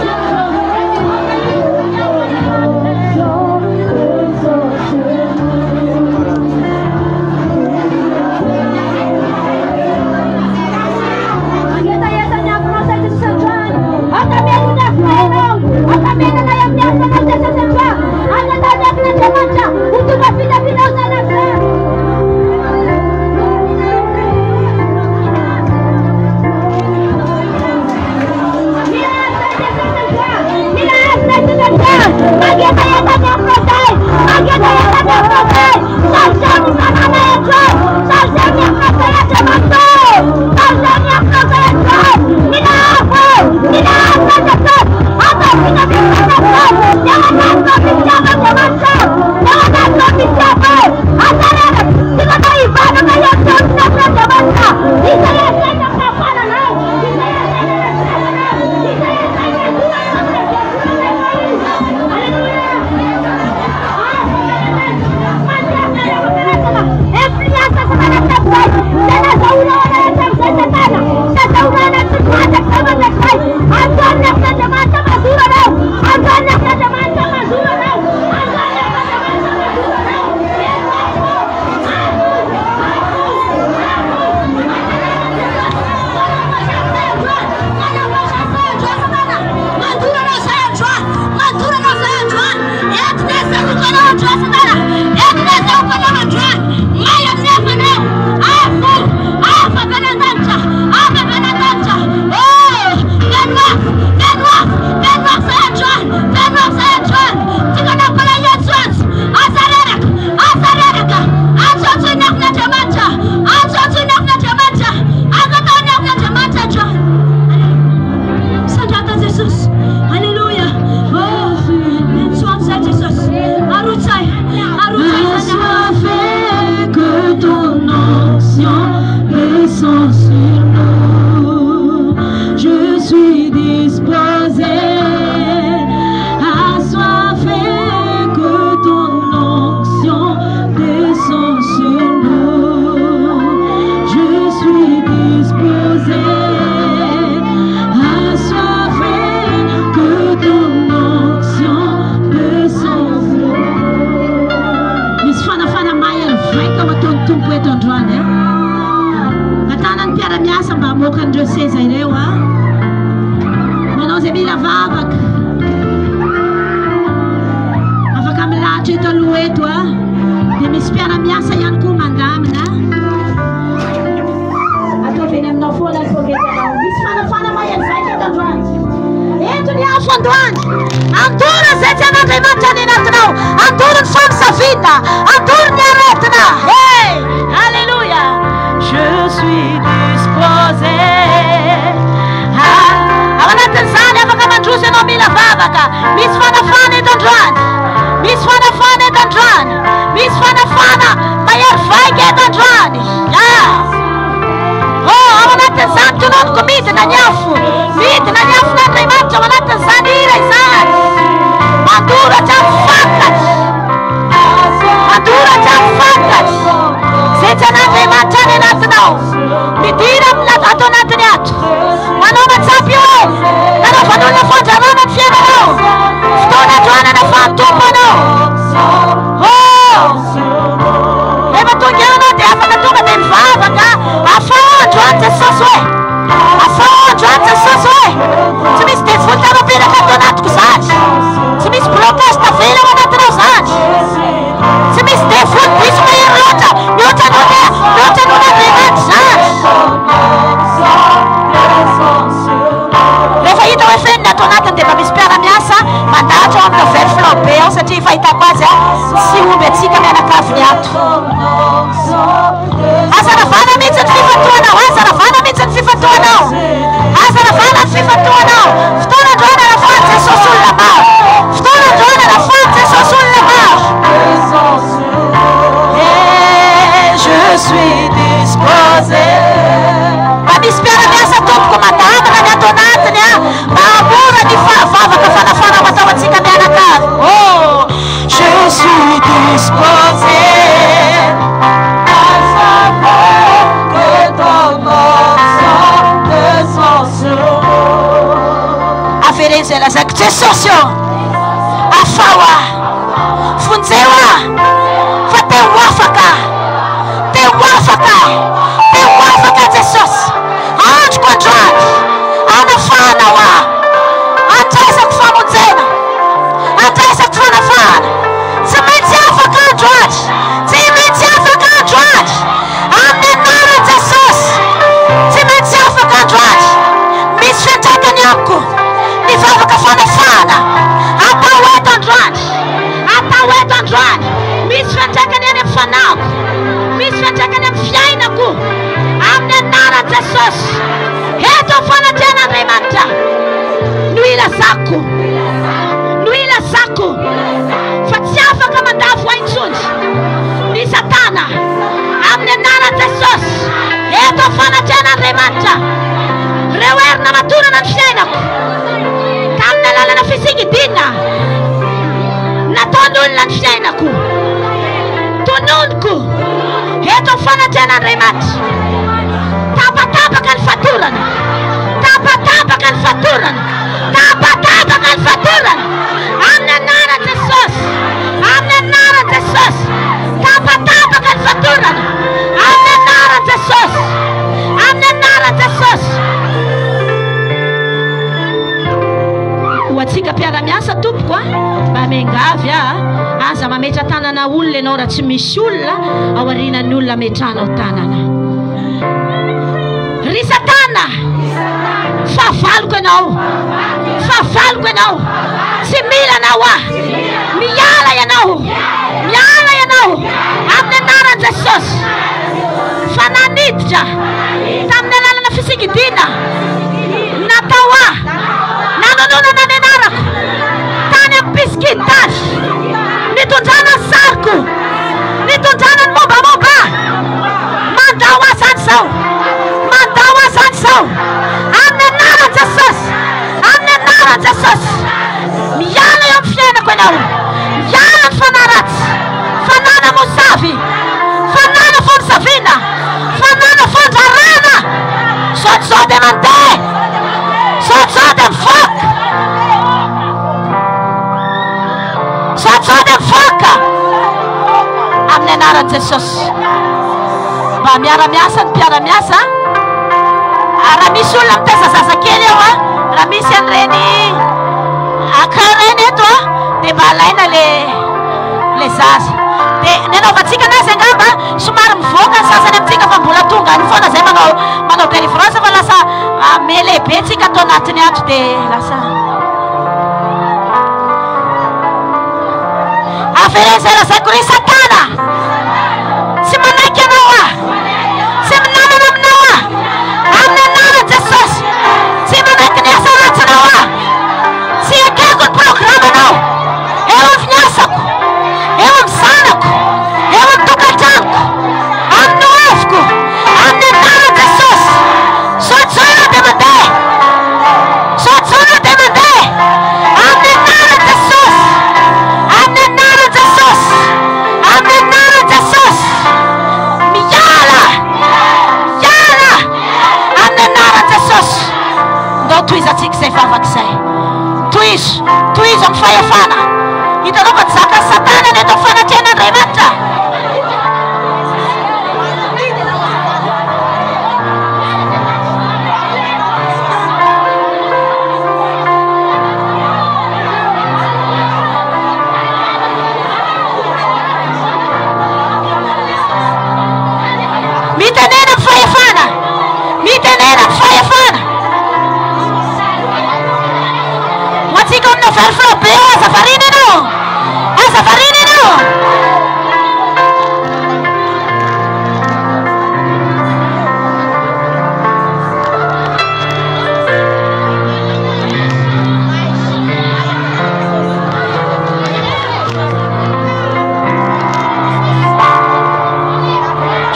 tsy omby atsika mianakavy ato. Azaravana mihitsy ny fifatoanao, azaravana mihitsy ny fifatoanao, azaravana ny fifatoanao. Fotoana androana rahafahan'i Jesosy olona maro, fotoana androana rahafahan'i Jesosy olona maro. Et je suis disposé. Misy mpiara-miasa tompoko madamina ny ato anatiny mahamora ny fahavavaka fanafana matao antsika mianakavy. Oh, je suis disposé à savoir que ton nom descend sur nous. Aferenza elazako Jesosy afawa funzewa fa te wafaka Jesosy. Androko androany anafana wa andraisako famonjena, andraisako fanafana. Tsy maintsy afaka androany, tsy maintsy afaka androany amin'ny anaran'i Jesosy. Tsy maintsy afaka androany. Misy fiantraikany amiko ny vavaka fanafana. Atao eto androany, atao eto androany. Misy fiantraikany any amin'ny fanako, misy fiantraikany amin'ny fiainako amin'ny anaran'i Jesosy. Eto fananten'Andriamanitra. Nuila zako, nuila zako fa tsy afaka mandavo aintsony ny Satana amin'ny anaran'i Jesosy. Eto fananten'Andriamanitra. Reo herina matorana ny fiainako tamin'ny alalana fisigidina nataon'olona ny fiainako tononoko. Eto fananten'Andriamanitra. Tapatapaka ny fatorana, tapatapaka ny fatorana, tapatapaka ny fatorana amin'ny anaran'i Jesosy, amin'ny anaran'i Jesosy. Tapatapaka ny fatorana amin'ny anaran'i Jesosy, amin'ny anaran'i Jesosy. Ho antsika mpiara-miasa tompoko mba mengavy aza mametra tanana olona ianao raha tsy misy olona ao aorianan'ny olona metranao tanana. Ry Satana, fahavaloko ianao, fahavaloko ianao. Tsy mila anao miala ianao, miala ianao amin'ny anaran'i Jesosy. Fa naniditra tamin'ny alalana fisigidina natao nanononana ny anarako tany amin'ny piskidasy. Nitondrana ny sariko, nitondrana ny mombamomba. Mandao azany zao, mandao azany zao amin'ny anaran'i Jesosy, amin'ny anaran'i Jesosy. Miala eo amin'ny fiainako ianao, miala ny fanaratsy, fanana mosavy, fanana fonsaviana, fanana fondrarana. Zao dia mandeha, zao dia mivoaka, zao dia mivoaka amin'ny anaran'i Jesosy. Mba miara-miasa ny mpiara-miasa. Raha misy olona mitaiza zazakely eo raha misy an'ireny akareny eto dia mba alaina le zaza. Dia ny anaovantsika anazy angamba somary mivoaka ny sasany amintsika fa mbola tonga any foana zay manao délivrance fa lasa melehibe tsika atao anatiny ato dia lasa aferenza lazako ry Satana. Tsy manaiky anao tsy minamana aminao amin'ny anaran'i Jesosy. Tsy manaiky ny asa ratsinao tsy ekeko ny programanao eo amin'ny fiasako, eo amin'ny zanako, eo amin'ny tokantranoko, amin'ny hoefiko, amin'ny anaran'i Jesosy. Sotsona dia mandeha, sotsona dia mandeha amin'ny anaran'i Jesosy, amin'ny anaran'i Jesosy, amin'ny anaran'i Jesosy. Miala, miala amin'ny anaran'i Jesosy. Ndao tohizatsika izay vavaka izay. Tohizo amin'ny fahefana. Hitanao fa zaka Satana ny atao fanatrehan'Andriamanitra. Mitenena amin'ny fahefana, mitenena amin'ny fahefana. Ho antsika amin'ny veriflo be azavarina ianao, azavarina ianao.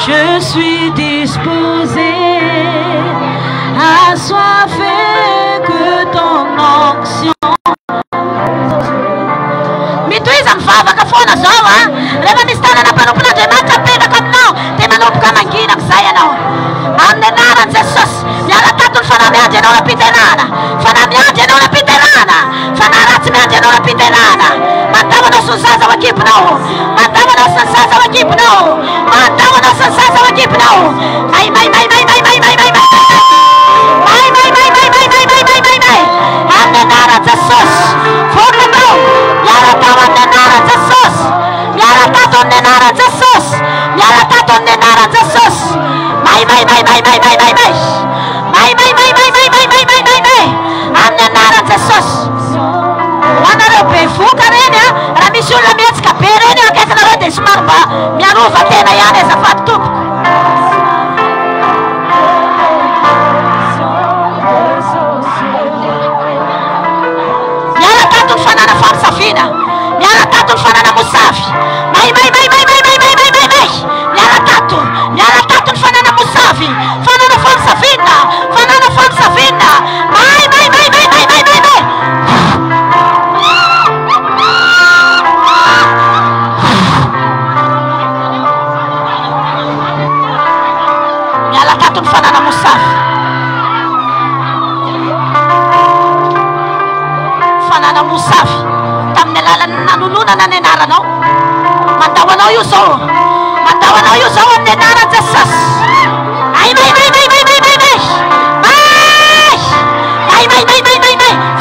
je suis disposé, assoiffé que ton onction. Mituiza mfava kafona zawa, leva nistana na panupuna demata pena kamno, temanup kamangina ksaya no. Amne nara Jesus, yala tatul fana miaje no la pitelana, fana miaje no la pitelana, fana rats miaje no la pitelana. Mandawa no susaza wa keep no, mandawa no susaza wa keep no, mandawa no susaza wa keep no. Mai. Amne nara Jesus, for the no, yala tawa ne nara Jesus, yala tato ne nara Jesus, yala tato ne nara Jesus. Mai. Amne nara Jesus. Wana rope fuka renia, ramishula mietska perenia kekna rode smarba, miaruva tena yane za fatup. Miala tatu fanana fam safina, miala tatu fanana musafi. Mai. Miala tatu fanana musafi, fanana fam safina, fanana fam safina. Mai. Miala tatu fanana musafi, fanana musafi. Tamnelala nanuluna na nenara no. Mandawa no yuso nenara Jesus. Ai mai.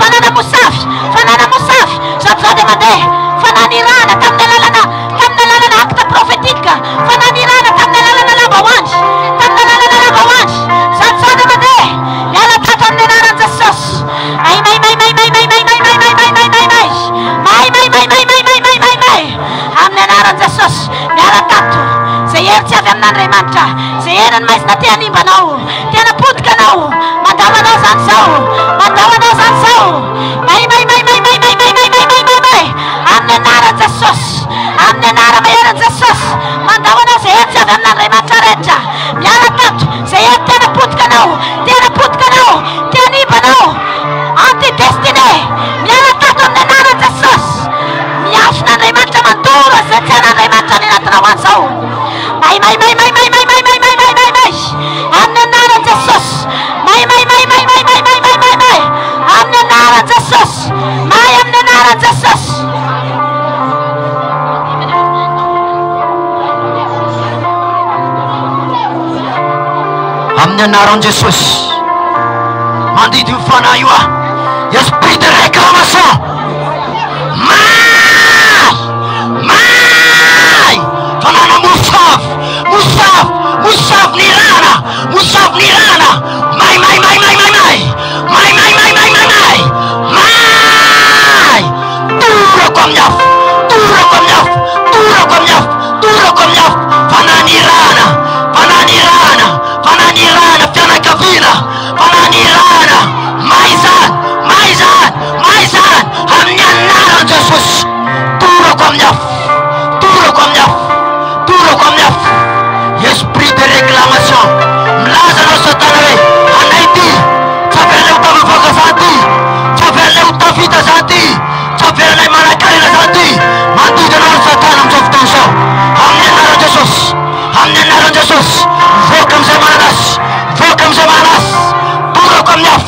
Fanana musafi. Sabzade made. Fananirana tamnelala na akta profetika. Fananirana tamnelala na labawansh. Sabzade made. Yala tatam nenara Jesus. Ai mai. Amne nara Jesus. Yala tatu. Seyer tiada nanre mantra. Seyeran mais na tiani banau. Tiana put kanau. Mandawa no sansau. Mai. Amne nara Jesus. Amne nara mayaran Jesus. Mandawa no seyer tiada nanre mantra recha. Yala tatu. Seyer tiana put kanau. Tiani banau. Anti destiny. Yala tatu amne nara Jesus. Miash nanre mantra mantura. Secha nanre mantra nina trawan sau. Mai. Amne nara Jesus. Mai. Amne nara Jesus. Mai amne nara Jesus. Amne naron Jesus. Mandi du fana yua. Esprit de réclamation. Mai. Fanana musaf nirana. Mai. Turo kom nyaf. Fananirana. Fiana kavina. Fananirana. Maizan. Hamnya naron Jesus. Turo kom nyaf. Esprit de réclamation. Mlazaro sotanare. Anaiti. Chapele utavufoka santi. Chapele utafita santi. Chapele manakarina santi. Mandu janor satanam softanso. Hamne naron Jesus. Vokam semanas. Turo kom nyaf.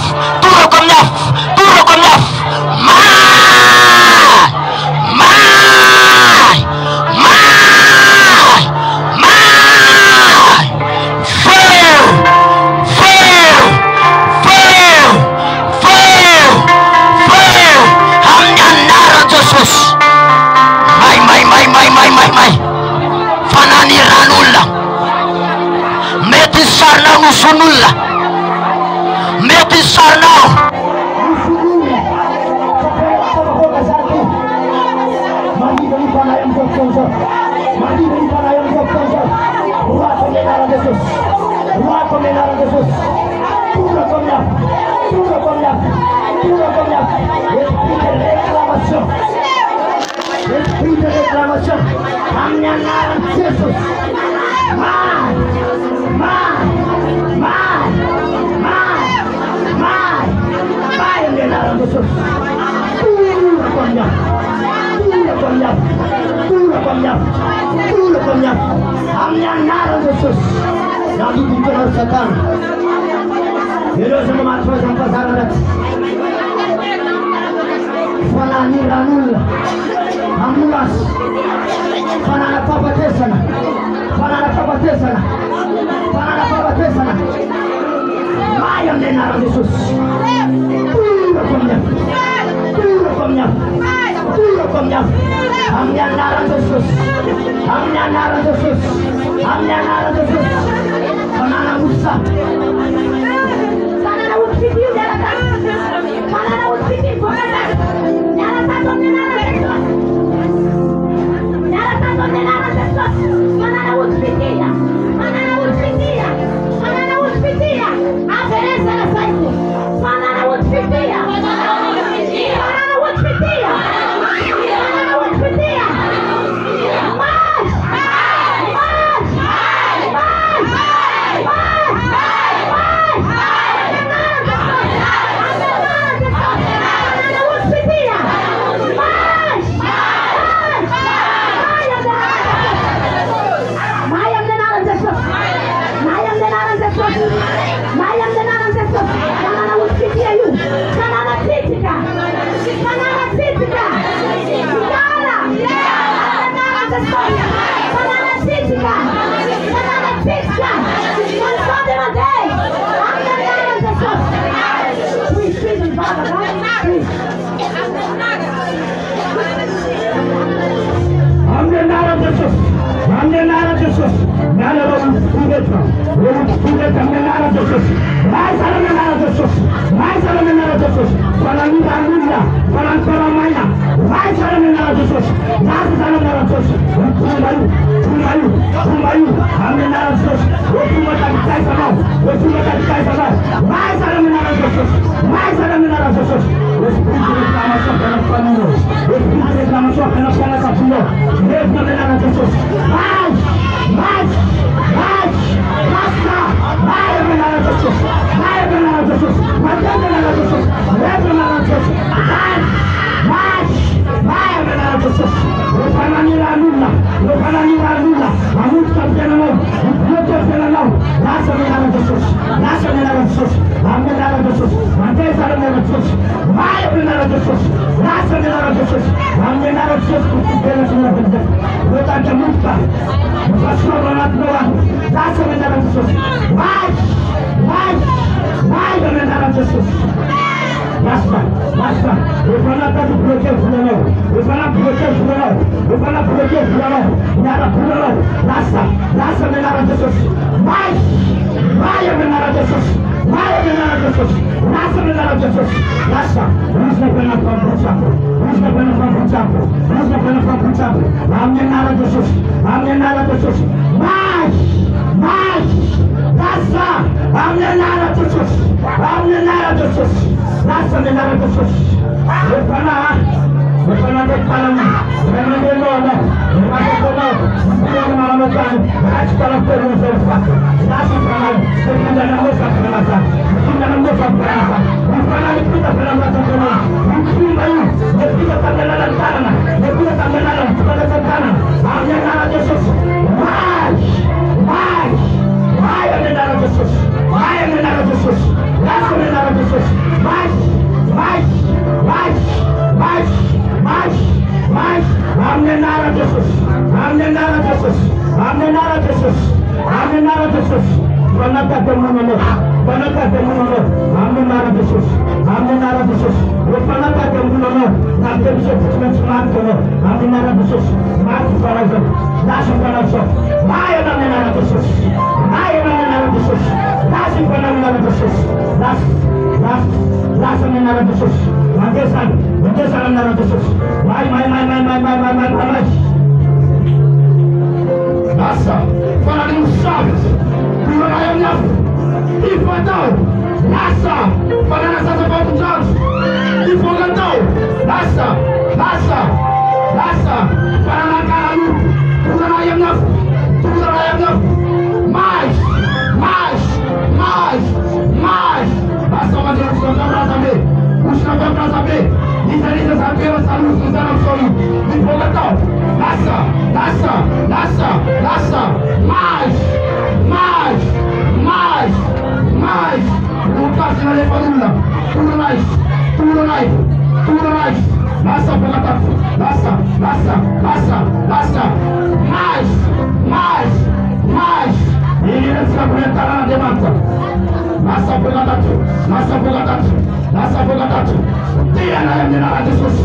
Mai. Fanani ranulla. Meti sarna usunulla. Esprit de réclamation. Para mais. Ele se aguentará na demanda. Masa bogatatu. Dia na ya mina Jesus.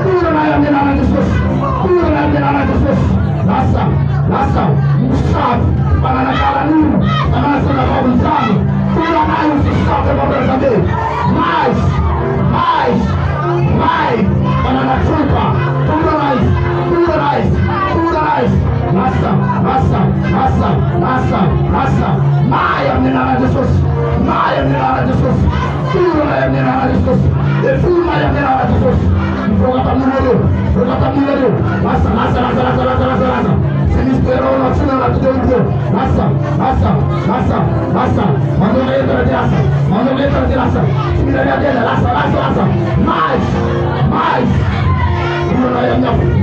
Pura na ya mina Jesus. Masa. Musabe. Para na cara numa. Para na sua bagunçada. Pura na ya Musabe para saber. Mais. Para na chupa. Pura mais. Massa. Maia menina Jesus. Pura na menina Jesus. E pura na menina Jesus. Rogata mulher. Massa. Se me esperou na cena lá tudo eu. Massa. Manda letra de raça. Se me der dele, raça. Mais. Pura na minha.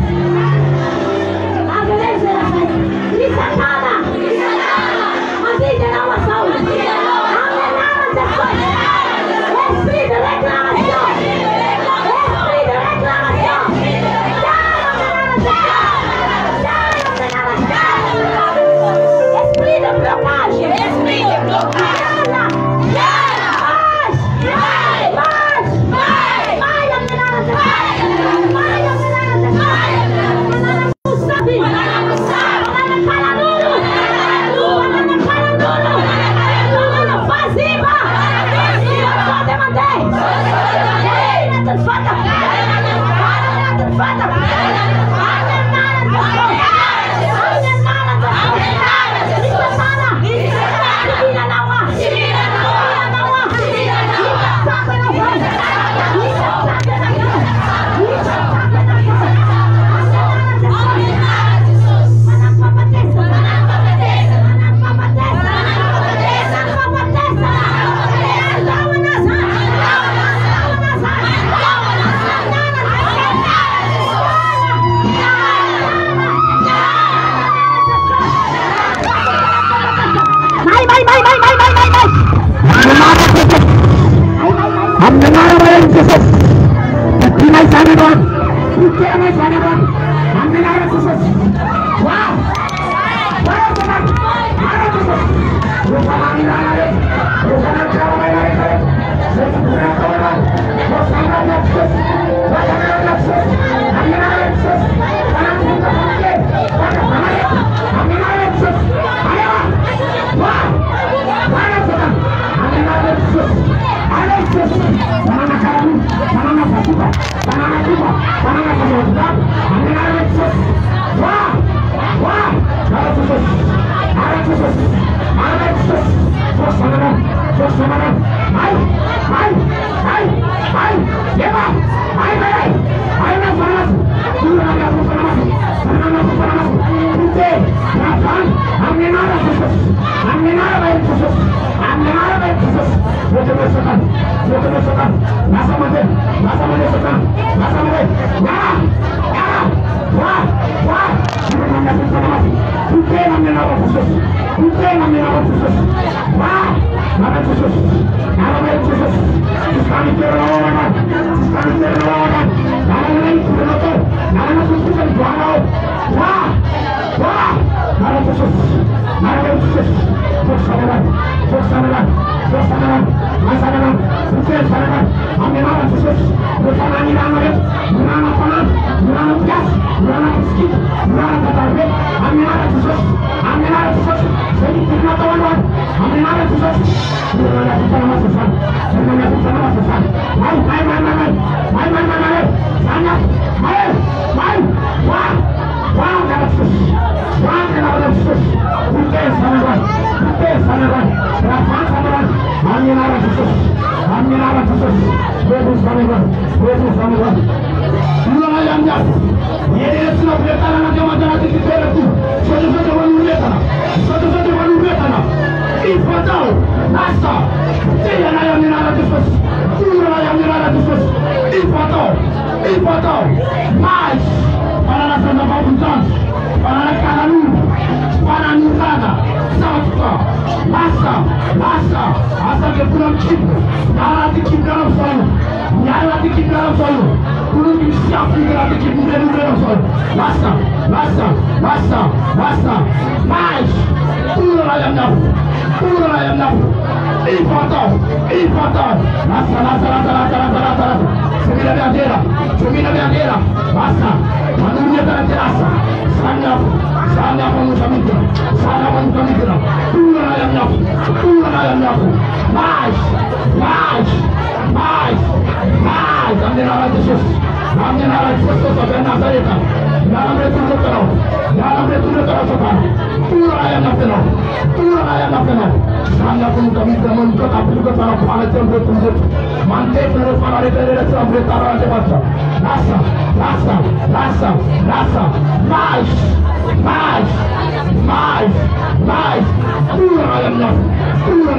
Mais para na Santa Bagunçada, para na Caralu, para a Nirada, Salta, Massa, asa que pulang chip, nara dikit dalam solo, pulang siap di dalam dikit dalam solo, Massa. Basta. Mais. Pula ayam nafsu. Ipoto. Lasa. Semina biadera. Basta. Manunya terasa. Sana pemuda mitra. Pula ayam nafsu. Mais. Kami narasi Yesus sampai Nazaret. Dalam retur saudara. Pura ayam nafsu. Sana pun kami teman tetap juga para kepala jemput. Mantai penuh para rekan sampai taruh di masa. Rasa. Mais. Pura ayam nafsu. Oh,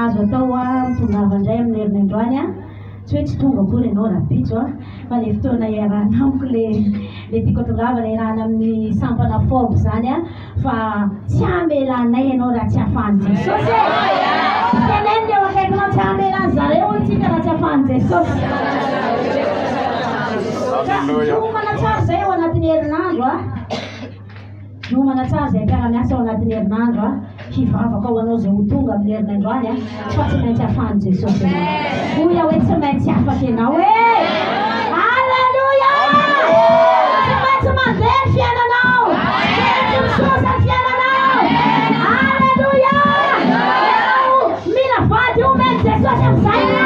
azo atao mitongava indray amin'ny herinandroany tsy hoe tsy tonga kory ianao rapitso fa le fotoana iarahana amiko le tiako tongava le irahana amin'ny sampana fobo zany fa tsy amelanay ianao raha tsy afahan'i Jesosy teneniny eo akaikinao tsy amelan zareo tsika raha tsy afahan'i Jesosy nomana tsara zay ao anatin'ny herinandro nomana tsara zay mpiara-miasa ao anatin'ny herinandro hivavaka ao anao zay ho tonga amin'ny herinandro any fa tsy maintsy afahan'i Jesosy oya hoe tsy maintsy afaka ianao Alleluia tsy maintsy mandeha ny fiainanao tsy misosa ny fiainanao Alleluia mila vady omeny Jesosy amin'izay